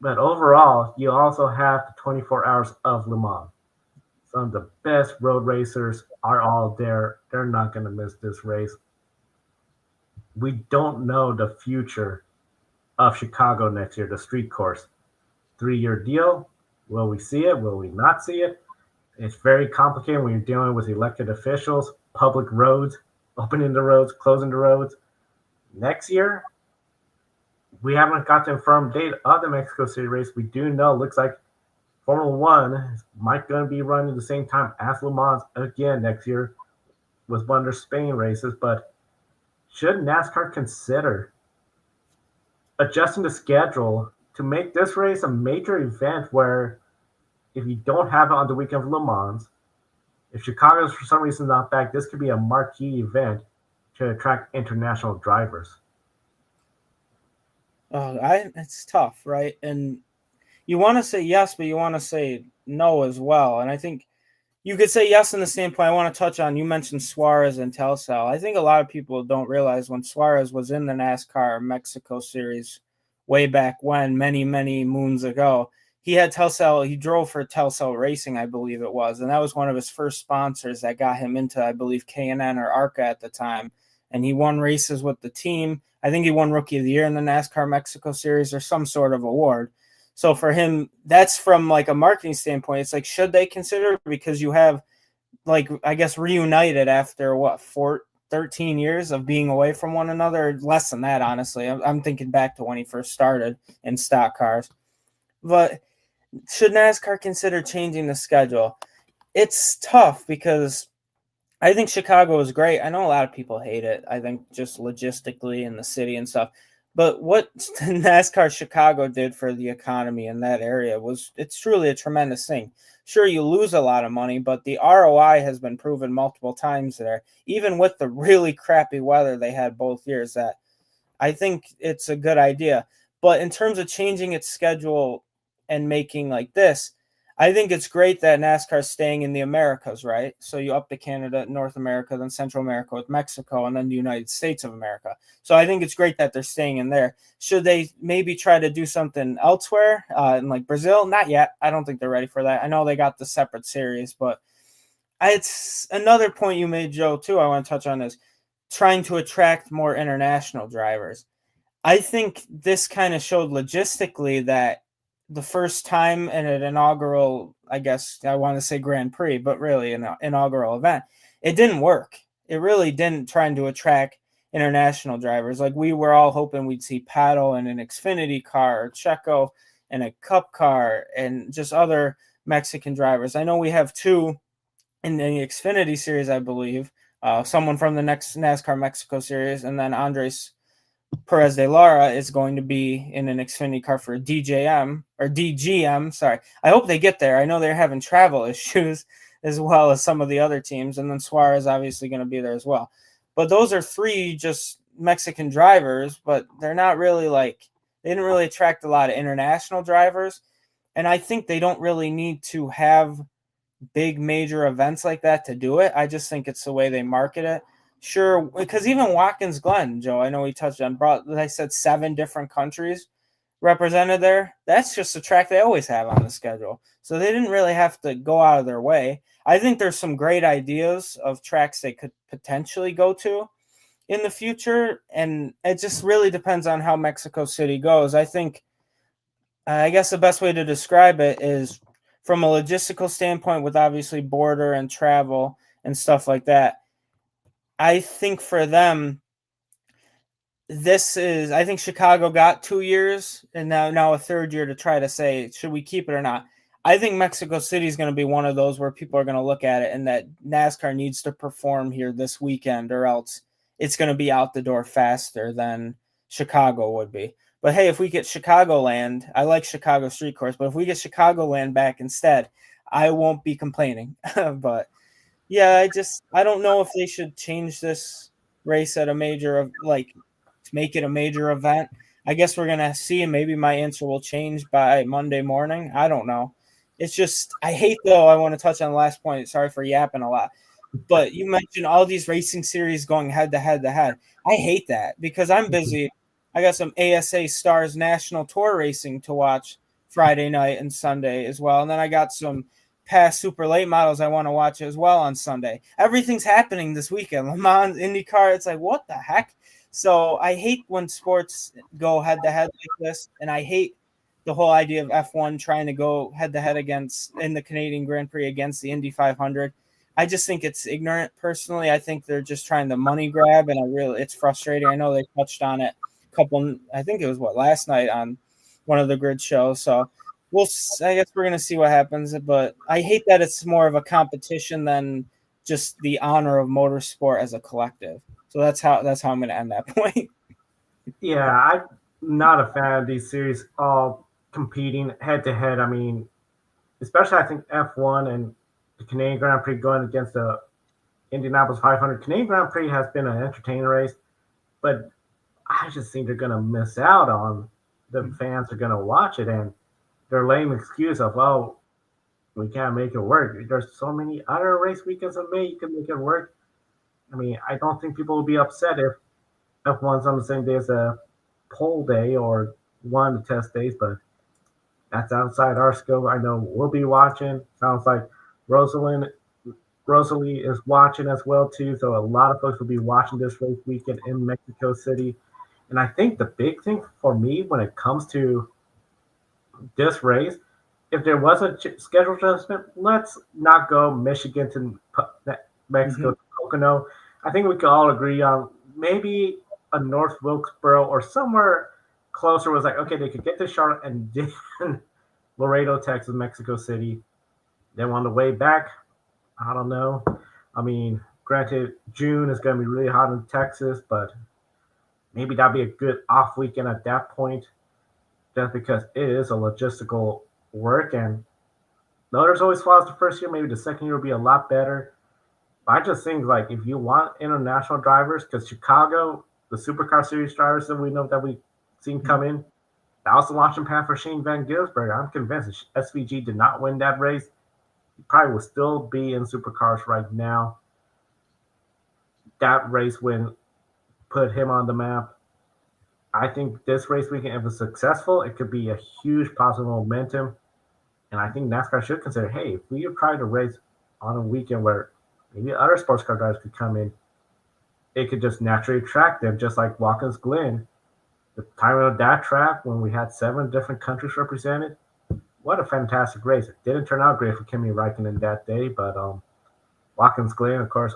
But overall, you also have the 24 hours of Le Mans. Some of the best road racers are all there. They're not going to miss this race. We don't know the future of Chicago next year, the street course. 3-year deal. Will we see it? Will we not see it? It's very complicated when you're dealing with elected officials, public roads, opening the roads, closing the roads. Next year, we haven't got the confirmed date of the Mexico City race. We do know, looks like Formula One might going to be running the same time as Le Mans again next year with one of their Spain races. But should NASCAR consider adjusting the schedule to make this race a major event where if you don't have it on the weekend of Le Mans, if Chicago's for some reason not back, this could be a marquee event to attract international drivers. It's tough, right? And you want to say yes, but you want to say no as well. And I think you could say yes in the standpoint I want to touch on. You mentioned Suarez and Telcel. I think a lot of people don't realize when Suarez was in the NASCAR Mexico Series way back when, many, many moons ago, he had Telcel. He drove for Telcel Racing, I believe it was. And that was one of his first sponsors that got him into, I believe, K&N or ARCA at the time. And he won races with the team. I think he won Rookie of the Year in the NASCAR Mexico Series or some sort of award. So for him, that's from like a marketing standpoint. It's like, should they consider, because you have like, I guess, reunited after 13 years of being away from one another, less than that, honestly. I'm thinking back to when he first started in stock cars. But should NASCAR consider changing the schedule? It's tough because I think Chicago is great. I know a lot of people hate it. I think just logistically in the city and stuff. But what NASCAR Chicago did for the economy in that area it's truly a tremendous thing. Sure, you lose a lot of money, but the ROI has been proven multiple times there, even with the really crappy weather they had both years. That I think it's a good idea. But in terms of changing its schedule and making like this, I think it's great that NASCAR's staying in the Americas, right? So you up to Canada, North America, then Central America with Mexico, and then the United States of America. So I think it's great that they're staying in there. Should they maybe try to do something elsewhere in like Brazil? Not yet. I don't think they're ready for that. I know they got the separate series, but it's another point you made, Joe, too. I want to touch on is trying to attract more international drivers. I think this kind of showed logistically that the first time in an inaugural, I guess I want to say Grand Prix, but really an inaugural event, it didn't work. It really didn't, trying to attract international drivers. Like we were all hoping we'd see Paddle in an Xfinity car, or Checo in a Cup car, and just other Mexican drivers. I know we have two in the Xfinity series, I believe. Someone from the next NASCAR Mexico series, and then Andres Perez de Lara is going to be in an Xfinity car for DGM. Sorry. I hope they get there. I know they're having travel issues as well as some of the other teams. And then Suarez obviously going to be there as well. But those are three just Mexican drivers, but they're not really they didn't really attract a lot of international drivers. And I think they don't really need to have big major events like that to do it. I just think it's the way they market it. Sure, because even Watkins Glen, Joe, I know we touched on, I said 7 different countries represented there. That's just a track they always have on the schedule. So they didn't really have to go out of their way. I think there's some great ideas of tracks they could potentially go to in the future, and it just really depends on how Mexico City goes. I think, I guess the best way to describe it is from a logistical standpoint, with obviously border and travel and stuff like that. I think for them, I think Chicago got 2 years and now a third year to try to say, should we keep it or not? I think Mexico City is going to be one of those where people are going to look at it and that NASCAR needs to perform here this weekend, or else it's going to be out the door faster than Chicago would be. But hey, if we get Chicagoland, I like Chicago street course, but if we get Chicagoland back instead, I won't be complaining. But yeah, I don't know if they should change this race at a major, to make it a major event. I guess we're going to see, and maybe my answer will change by Monday morning. I don't know. It's just, I hate, though, I want to touch on the last point. Sorry for yapping a lot. But you mentioned all these racing series going head to head to head. I hate that because I'm busy. I got some ASA Stars National Tour racing to watch Friday night and Sunday as well. And then I got some past super late models I want to watch as well on Sunday. Everything's happening this weekend. Le Mans, IndyCar, it's like, what the heck? So I hate when sports go head to head like this, and I hate the whole idea of F1 trying to go head to head against in the Canadian Grand Prix against the Indy 500. I just think it's ignorant personally. I think they're just trying to money grab, and it's frustrating. I know they touched on it I think it was last night on one of the grid shows. So I guess we're going to see what happens, but I hate that it's more of a competition than just the honor of motorsport as a collective. So that's how I'm going to end that point. Yeah, I'm not a fan of these series all competing head to head. I mean, especially I think F1 and the Canadian Grand Prix going against the Indianapolis 500. Canadian Grand Prix has been an entertaining race, but I just think they're going to miss out on the fans are going to watch it, and their lame excuse of, well, we can't make it work. There's so many other race weekends in May you can make it work. I mean, I don't think people will be upset if F1's on the same day as a pole day or one of the test days, but that's outside our scope. I know we'll be watching. Sounds like Rosalie is watching as well too. So a lot of folks will be watching this race weekend in Mexico City. And I think the big thing for me when it comes to this race, if there was a schedule adjustment, let's not go Michigan to Mexico to Pocono. I think we could all agree on maybe a North Wilkesboro or somewhere closer was like, okay, they could get to Charlotte and then Laredo, Texas, Mexico City. Then on the way back, I don't know. I mean, granted, June is going to be really hot in Texas, but maybe that'd be a good off weekend at that point, just because it is a logistical work. And no, there's always flaws the first year. Maybe the second year will be a lot better. But I just think, like, if you want international drivers, because Chicago, the Supercar Series drivers that we know that we've seen come in, that was the launching pad for Shane Van Gisbergen. I'm convinced if SVG did not win that race, he probably would still be in Supercars right now. That race win put him on the map. I think this race weekend, if it's successful, it could be a huge positive momentum. And I think NASCAR should consider, hey, if we try to race on a weekend where maybe other sports car drivers could come in, it could just naturally attract them, just like Watkins Glen. The time of that track when we had 7 different countries represented, what a fantastic race. It didn't turn out great for Kimi Räikkönen that day, but Watkins Glen, of course,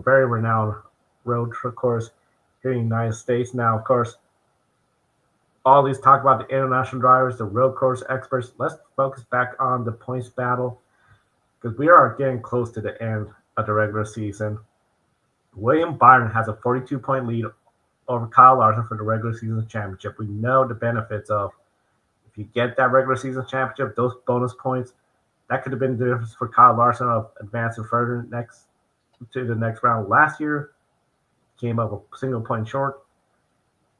very renowned road course here in the United States. Now, of course, all these talk about the international drivers, the road course experts. Let's focus back on the points battle because we are getting close to the end of the regular season. William Byron has a 42-point lead over Kyle Larson for the regular season championship. We know the benefits of if you get that regular season championship, those bonus points, that could have been the difference for Kyle Larson of advancing further to the next round. Last year, came up a single point short.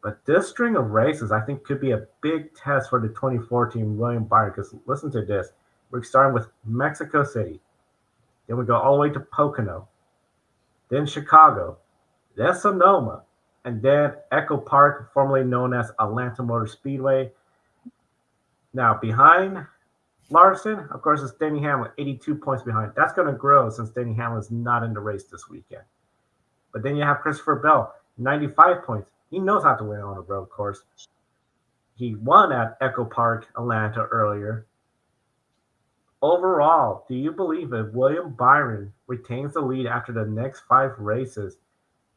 But this string of races, I think, could be a big test for the 2014 William Byron. Because listen to this. We're starting with Mexico City. Then we go all the way to Pocono. Then Chicago. Then Sonoma. And then Echo Park, formerly known as Atlanta Motor Speedway. Now, behind Larson, of course, is Denny Hamlin, 82 points behind. That's going to grow since Denny Hamlin is not in the race this weekend. But then you have Christopher Bell, 95 points. He knows how to win on a road course. He won at Echo Park, Atlanta earlier. Overall, do you believe if William Byron retains the lead after the next 5 races,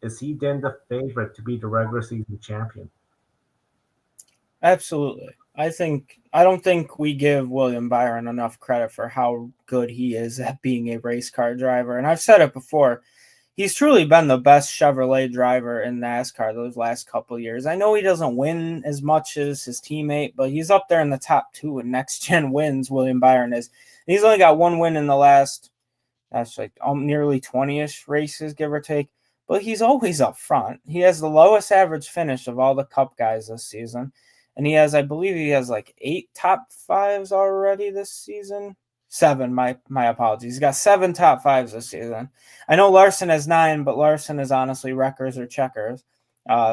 is he then the favorite to be the regular season champion? Absolutely. I don't think we give William Byron enough credit for how good he is at being a race car driver. And I've said it before. He's truly been the best Chevrolet driver in NASCAR those last couple of years. I know he doesn't win as much as his teammate, but he's up there in the top 2 in next-gen wins, William Byron is. And he's only got 1 win in the last, that's like nearly 20-ish races, give or take. But he's always up front. He has the lowest average finish of all the Cup guys this season. And I believe he has like 8 top 5s already this season. 7, my apologies. He's got 7 top 5s this season. I know Larson has 9, but Larson is honestly wreckers or checkers.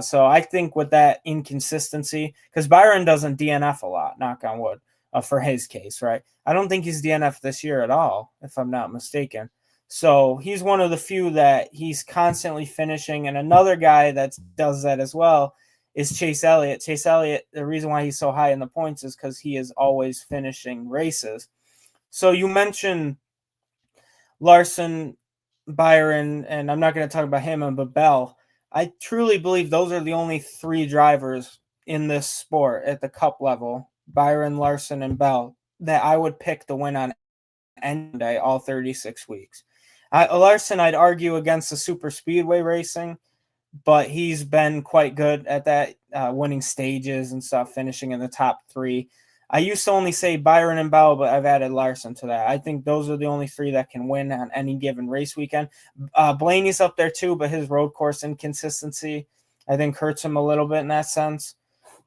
So I think with that inconsistency, because Byron doesn't DNF a lot, knock on wood, for his case, right? I don't think he's DNF this year at all, if I'm not mistaken. So he's one of the few that he's constantly finishing. And another guy that does that as well is Chase Elliott. Chase Elliott, the reason why he's so high in the points is because he is always finishing races. So you mentioned Larson, Byron, and I'm not going to talk about him, but Bell. I truly believe those are the only 3 drivers in this sport at the Cup level, Byron, Larson, and Bell, that I would pick to win on any day all 36 weeks. Larson, I'd argue against the super speedway racing, but he's been quite good at that, winning stages and stuff, finishing in the top 3. I used to only say Byron and Bell, but I've added Larson to that. I think those are the only 3 that can win on any given race weekend. Blaney's up there too, but his road course inconsistency, I think, hurts him a little bit in that sense.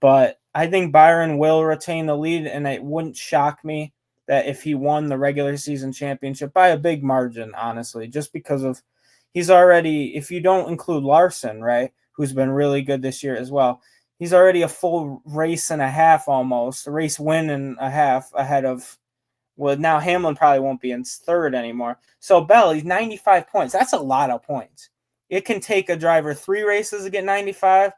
But I think Byron will retain the lead, and it wouldn't shock me that if he won the regular season championship by a big margin, honestly, just because of he's already, if you don't include Larson, right, who's been really good this year as well, he's already a full race and a half almost, a race win and a half ahead of, well, now Hamlin probably won't be in 3rd anymore. So Bell, he's 95 points. That's a lot of points. It can take a driver 3 races to get 95,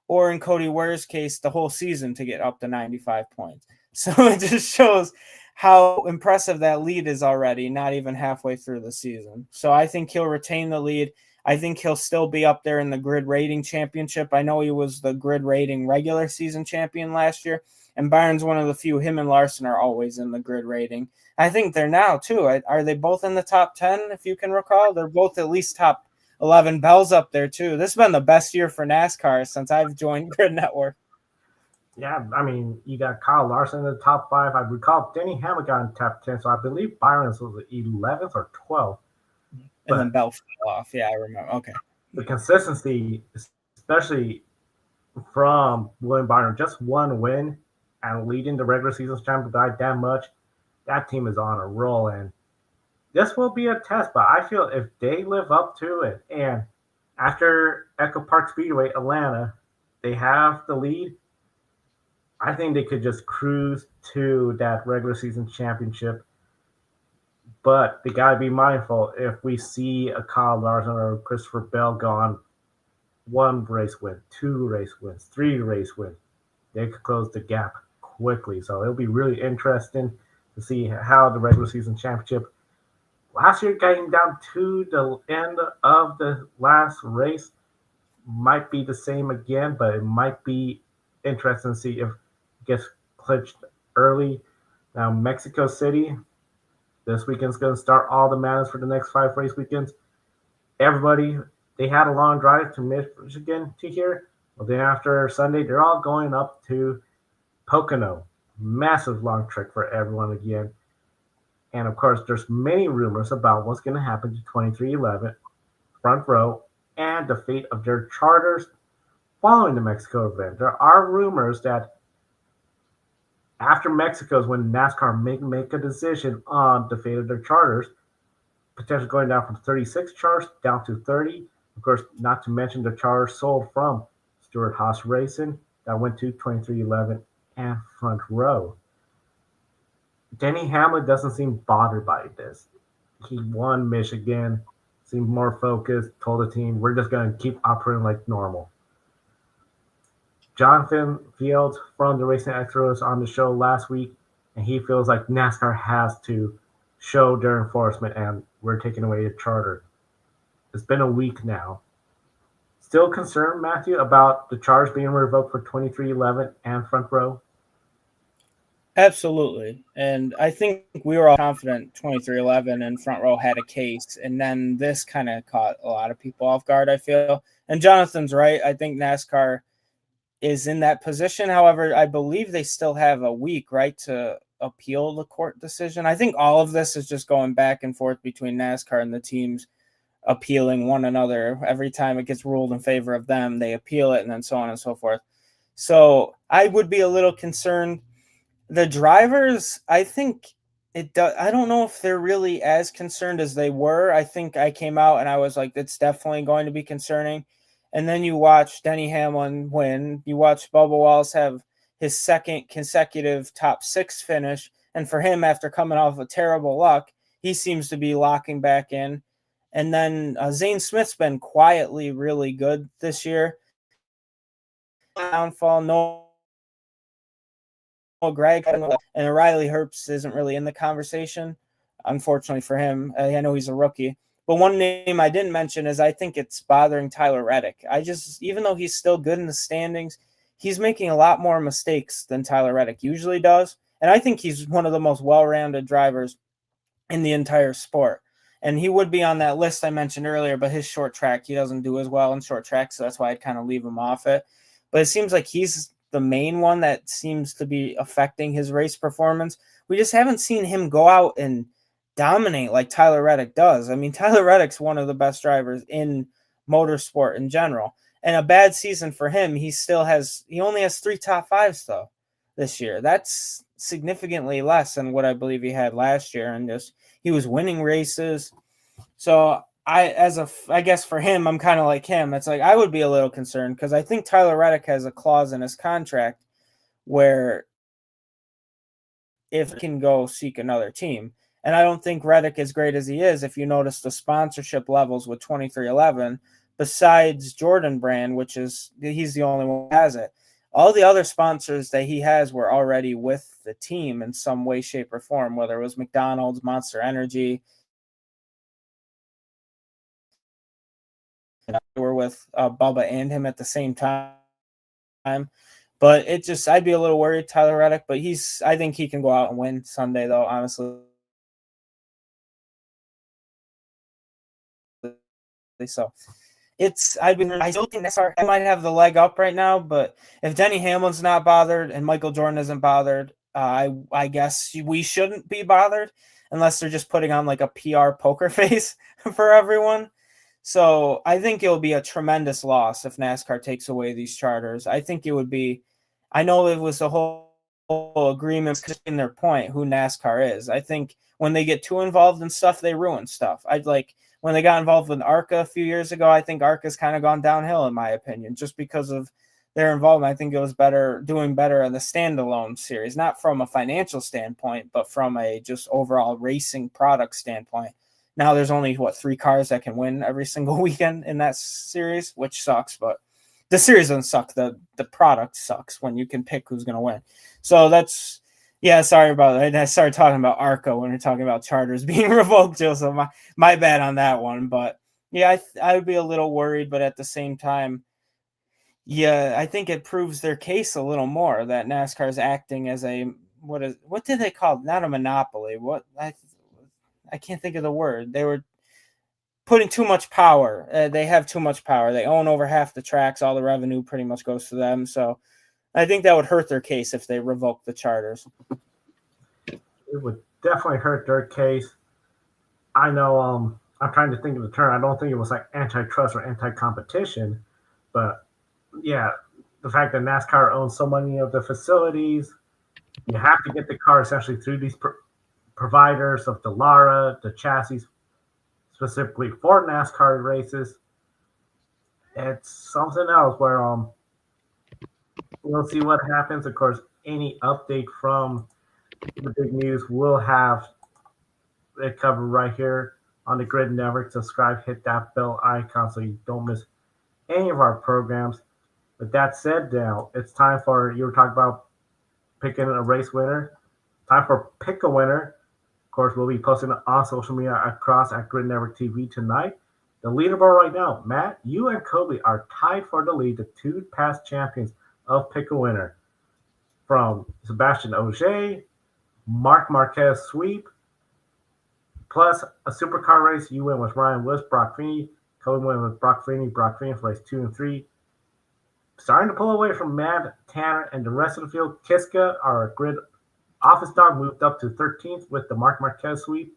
or in Cody Ware's case, the whole season to get up to 95 points. So it just shows how impressive that lead is already, not even halfway through the season. So I think he'll retain the lead. I think he'll still be up there in the grid rating championship. I know he was the grid rating regular season champion last year, and Byron's one of the few. Him and Larson are always in the grid rating. I think they're now too. Are they both in the top 10, if you can recall? They're both at least top 11. Bell's up there too. This has been the best year for NASCAR since I've joined Grid Network. Yeah, I mean, you got Kyle Larson in the top 5. I recall Denny Hamlin got in top 10, so I believe Byron's was the 11th or 12th. And then Bell fell off. Yeah, I remember. Okay. The consistency, especially from William Byron. Just one win and leading the regular season championship by that much. That team is on a roll, and this will be a test. But I feel if they live up to it, and after Echo Park Speedway, Atlanta, they have the lead. I think they could just cruise to that regular season championship. But they gotta be mindful if we see a Kyle Larson or Christopher Bell gone one race win, two race wins, three race wins, they could close the gap quickly. So it'll be really interesting to see how the regular season championship last year getting down to the end of the last race might be the same again, but it might be interesting to see if it gets clinched early. Now Mexico City, this weekend's going to start all the madness for the next 5 race weekends. Everybody, they had a long drive to Michigan to here. Well, then after Sunday, they're all going up to Pocono. Massive long trek for everyone again. And of course, there's many rumors about what's going to happen to 2311, Front Row, and the fate of their charters following the Mexico event. There are rumors that after Mexico is when NASCAR make a decision on the fate of their charters, potentially going down from 36 charters down to 30. Of course, not to mention the charters sold from Stewart Haas Racing that went to 2311 and Front Row. Denny Hamlin doesn't seem bothered by this. He won Michigan, seemed more focused, told the team, we're just going to keep operating like normal. Jonathan Fields from the Racing Extras on the show last week, and he feels like NASCAR has to show their enforcement and we're taking away the charter. It's been a week now. Still concerned, Matthew, about the charge being revoked for 2311 and Front Row? Absolutely. And I think we were all confident 2311 and Front Row had a case. And then this kind of caught a lot of people off guard, I feel. And Jonathan's right. I think NASCAR is in that position. However, I believe they still have a week, right, to appeal the court decision. I think all of this is just going back and forth between NASCAR and the teams appealing one another. Every time it gets ruled in favor of them, they appeal it, and then so on and so forth. So I would be a little concerned. The drivers, I think it does. I don't know if they're really as concerned as they were. I think I came out and I was like, it's definitely going to be concerning. And then you watch Denny Hamlin win. You watch Bubba Wallace have his second consecutive top 6 finish. And for him, after coming off of terrible luck, he seems to be locking back in. And then Zane Smith's been quietly really good this year. Downfall, no Greg, and Riley Herbst isn't really in the conversation, unfortunately for him. I know he's a rookie. But one name I didn't mention is I think it's bothering Tyler Reddick. Even though he's still good in the standings, he's making a lot more mistakes than Tyler Reddick usually does. And I think he's one of the most well-rounded drivers in the entire sport. And he would be on that list I mentioned earlier, but his short track, he doesn't do as well in short track, so that's why I'd kind of leave him off it. But it seems like he's the main one that seems to be affecting his race performance. We just haven't seen him go out and dominate like Tyler Reddick does. I mean, Tyler Reddick's one of the best drivers in motorsport in general. And a bad season for him, he only has 3 top 5s though this year. That's significantly less than what I believe he had last year. And just he was winning races. So I guess for him, I'm kind of like him. It's like I would be a little concerned because I think Tyler Reddick has a clause in his contract where if he can go seek another team. And I don't think Reddick, as great as he is, if you notice the sponsorship levels with 2311, besides Jordan Brand, which is he's the only one who has it. All the other sponsors that he has were already with the team in some way, shape, or form, whether it was McDonald's, Monster Energy. Were with Bubba and him at the same time. But I'd be a little worried, Tyler Reddick, but I think he can go out and win Sunday, though, honestly. So I still think NASCAR might have the leg up right now, but if Denny Hamlin's not bothered and Michael Jordan isn't bothered, I guess we shouldn't be bothered unless they're just putting on like a PR poker face for everyone. So I think it'll be a tremendous loss if NASCAR takes away these charters. I think it would be, I know it was the whole agreement in their point who NASCAR is. I think when they get too involved in stuff, they ruin stuff. I'd like when they got involved with ARCA a few years ago, I think ARCA's kind of gone downhill in my opinion, just because of their involvement. I think it was doing better in the standalone series, not from a financial standpoint, but from a just overall racing product standpoint. Now there's only 3 cars that can win every single weekend in that series, which sucks, but the series doesn't suck. The product sucks when you can pick who's going to win. So that's, yeah, sorry about that. I started talking about ARCA when we're talking about charters being revoked, Joe, so my bad on that one. But yeah, I would be a little worried, but at the same time, yeah, I think it proves their case a little more that NASCAR is acting as what did they call it? Not a monopoly. I can't think of the word. They were putting too much power. They have too much power. They own over half the tracks. All the revenue pretty much goes to them. So I think that would hurt their case if they revoke the charters. It would definitely hurt their case. I know I'm trying to think of the term. I don't think it was like antitrust or anti-competition, but yeah, the fact that NASCAR owns so many of the facilities, you have to get the car essentially through these providers of the Lara, the chassis, specifically for NASCAR races. It's something else where we'll see what happens. Of course, any update from the big news we'll have it covered right here on the Grid Network. Subscribe, hit that bell icon so you don't miss any of our programs. With that said, now it's time for, you were talking about picking a race winner. Time for Pick a Winner. Of course, we'll be posting on social media across at Grid Network TV tonight. The leaderboard right now, Matt, you and Kobe are tied for the lead, the 2 past champions of Pick a Winner. From Sebastian Ogier, Mark Marquez sweep, plus a supercar race, you win with Ryan Woods, Brock Feeney. Kobe win with Brock Feeney for race 2 and 3. Starting to pull away from Matt, Tanner, and the rest of the field. Kiska, our grid office dog, moved up to 13th with the Mark Marquez sweep.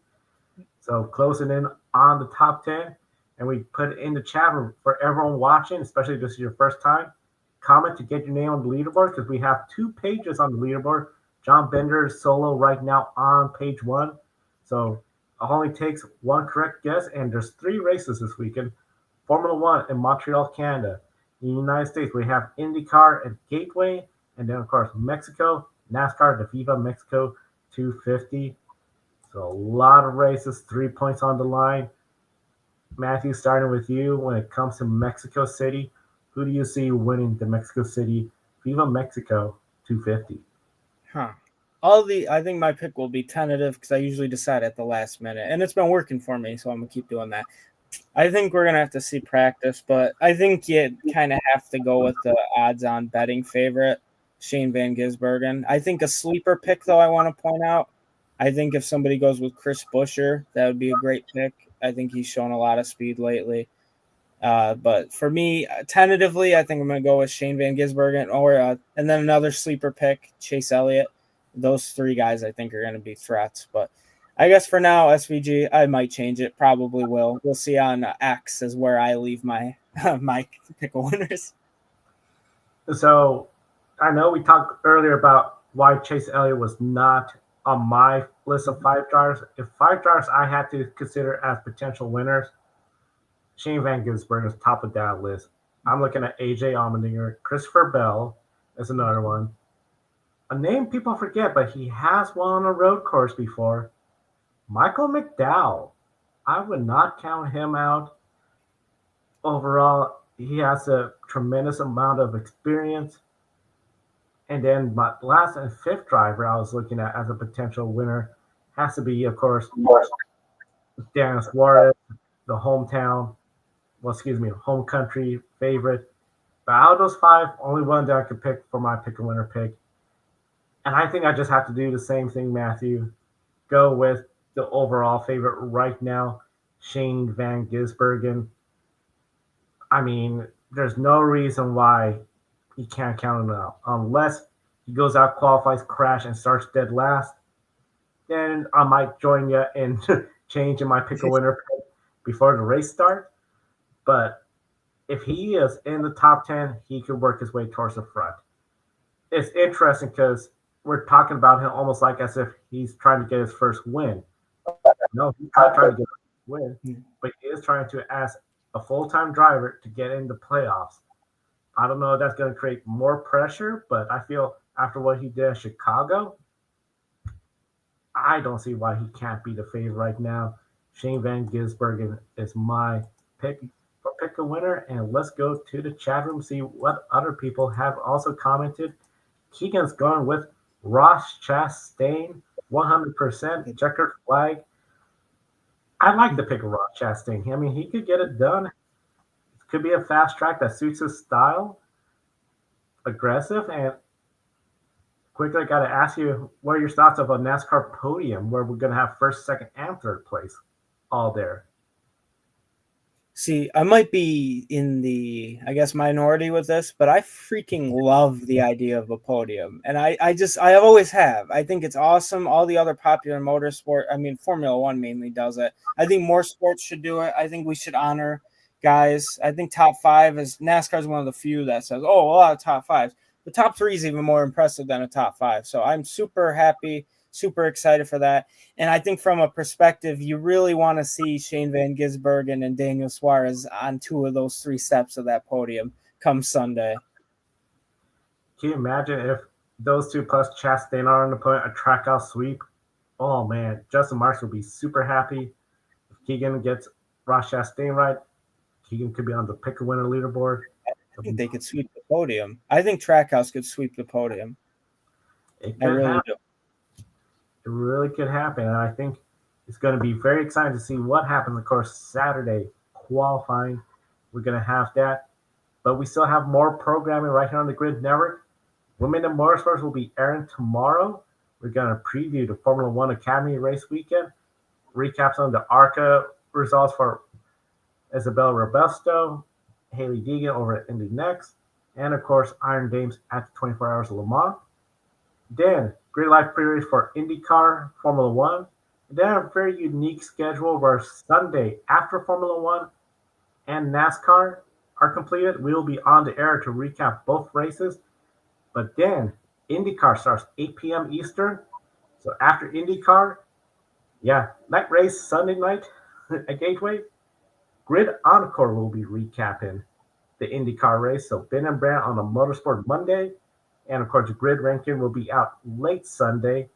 So closing in on the top 10. And we put it in the chat room for everyone watching, especially if this is your first time. Comment to get your name on the leaderboard because we have 2 pages on the leaderboard. John Bender is solo right now on page 1. So it only takes 1 correct guess, and there's 3 races this weekend. Formula 1 in Montreal, Canada. In the United States, we have IndyCar at Gateway, and then, of course, Mexico, NASCAR, the Viva Mexico 250. So a lot of races, 3 points on the line. Matthew, starting with you, when it comes to Mexico City, who do you see winning the Mexico City Viva Mexico 250? I think my pick will be tentative because I usually decide at the last minute, and it's been working for me, so I'm gonna keep doing that. I think we're gonna have to see practice, but I think you kind of have to go with the odds-on betting favorite, Shane Van Gisbergen. I think a sleeper pick, though, I want to point out. I think if somebody goes with Chris Buescher, that would be a great pick. I think he's shown a lot of speed lately. But for me, tentatively, I think I'm going to go with Shane Van Gisbergen and then another sleeper pick, Chase Elliott. Those 3 guys I think are going to be threats. But I guess for now, SVG, I might change it. Probably will. We'll see on X is where I leave my my pick of winners. So I know we talked earlier about why Chase Elliott was not on my list of 5 drivers. If 5 drivers I had to consider as potential winners, Shane Van Gisbergen is top of that list. I'm looking at AJ Allmendinger. Christopher Bell is another one. A name people forget, but he has won on a road course before. Michael McDowell. I would not count him out. Overall, he has a tremendous amount of experience. And then my last and 5th driver I was looking at as a potential winner has to be, of course, Daniel Suarez, the home country favorite. But out of those 5, only one that I could pick for my pick a winner pick. And I think I just have to do the same thing, Matthew. Go with the overall favorite right now, Shane Van Gisbergen. I mean, there's no reason why you can't count him out. Unless he goes out, qualifies, crash, and starts dead last, then I might join you in changing my pick a winner pick before the race starts. But if he is in the top 10, he could work his way towards the front. It's interesting because we're talking about him almost like as if he's trying to get his first win. No, he's not trying to get a win, but he is trying to ask a full time driver to get in the playoffs. I don't know if that's going to create more pressure, but I feel after what he did in Chicago, I don't see why he can't be the favorite right now. Shane Van Gisbergen is my pick for pick a winner, and let's go to the chat room see what other people have also commented. Keegan's going with Ross Chastain, 100% checkered flag. I like the pick of Ross Chastain. I mean, he could get it done. It could be a fast track that suits his style, aggressive, and quickly, I got to ask you, what are your thoughts of a NASCAR podium where we're going to have first, second, and third place all there? See, I might be in the, I guess, minority with this, but I freaking love the idea of a podium. And I always have. I think it's awesome. All the other popular motorsport, I mean, Formula One mainly does it. I think more sports should do it. I think we should honor guys. I think top five is, NASCAR is one of the few that says, oh, a lot of top fives. The top three is even more impressive than a top five. So I'm super happy, super excited for that. And I think from a perspective, you really want to see Shane Van Gisbergen and Daniel Suarez on two of those three steps of that podium come Sunday. Can you imagine if those two plus Chastain are on the podium, a Trackhouse sweep? Oh man, Justin Marks will be super happy. If Keegan gets Ross Chastain right, Keegan could be on the pick a winner leaderboard. I think they could sweep the podium. I think Trackhouse could sweep the podium. I really do. It really could happen. And I think it's going to be very exciting to see what happens. Of course, Saturday qualifying, we're going to have that. But we still have more programming right here on the Grid Network. Women in Motorsports will be airing tomorrow. We're going to preview the Formula One Academy race weekend, recaps on the ARCA results for Isabel Robusto, Haley Deegan over at Indy Next, and of course, Iron Dames at the 24 Hours of Le Mans. Then, Grid Life Pre-Race for IndyCar, Formula One. And then a very unique schedule where Sunday, after Formula One and NASCAR are completed, we will be on the air to recap both races. But then, IndyCar starts 8 p.m. Eastern. So after IndyCar, night race Sunday night at Gateway. Grid Encore will be recapping the IndyCar race. So Ben and Brand on a Motorsport Monday. And of course, the grid ranking will be out late Sunday.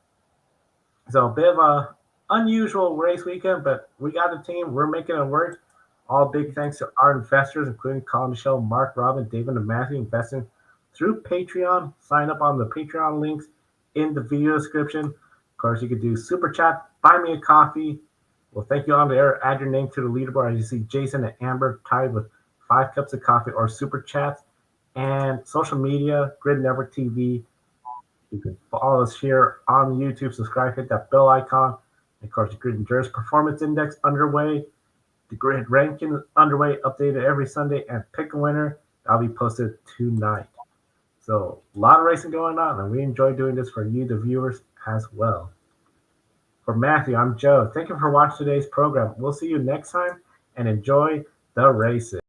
So a bit of a unusual race weekend, but we got a team. We're making it work. All big thanks to our investors, including Colin, Michelle, Mark, Robin, David, and Matthew, investing through Patreon. Sign up on the Patreon links in the video description. Of course, you could do Super Chat, buy me a coffee. Well, thank you on the air. Add your name to the leaderboard. As you see, Jason and Amber tied with 5 cups of coffee or Super Chats. And social media, Grid Network TV. You can follow us here on YouTube. Subscribe, hit that bell icon. And of course, the Grid Endurance Performance Index underway. The Grid Ranking underway, updated every Sunday. And pick a winner. That'll be posted tonight. So a lot of racing going on, and we enjoy doing this for you, the viewers, as well. For Matthew, I'm Joe. Thank you for watching today's program. We'll see you next time, and enjoy the racing.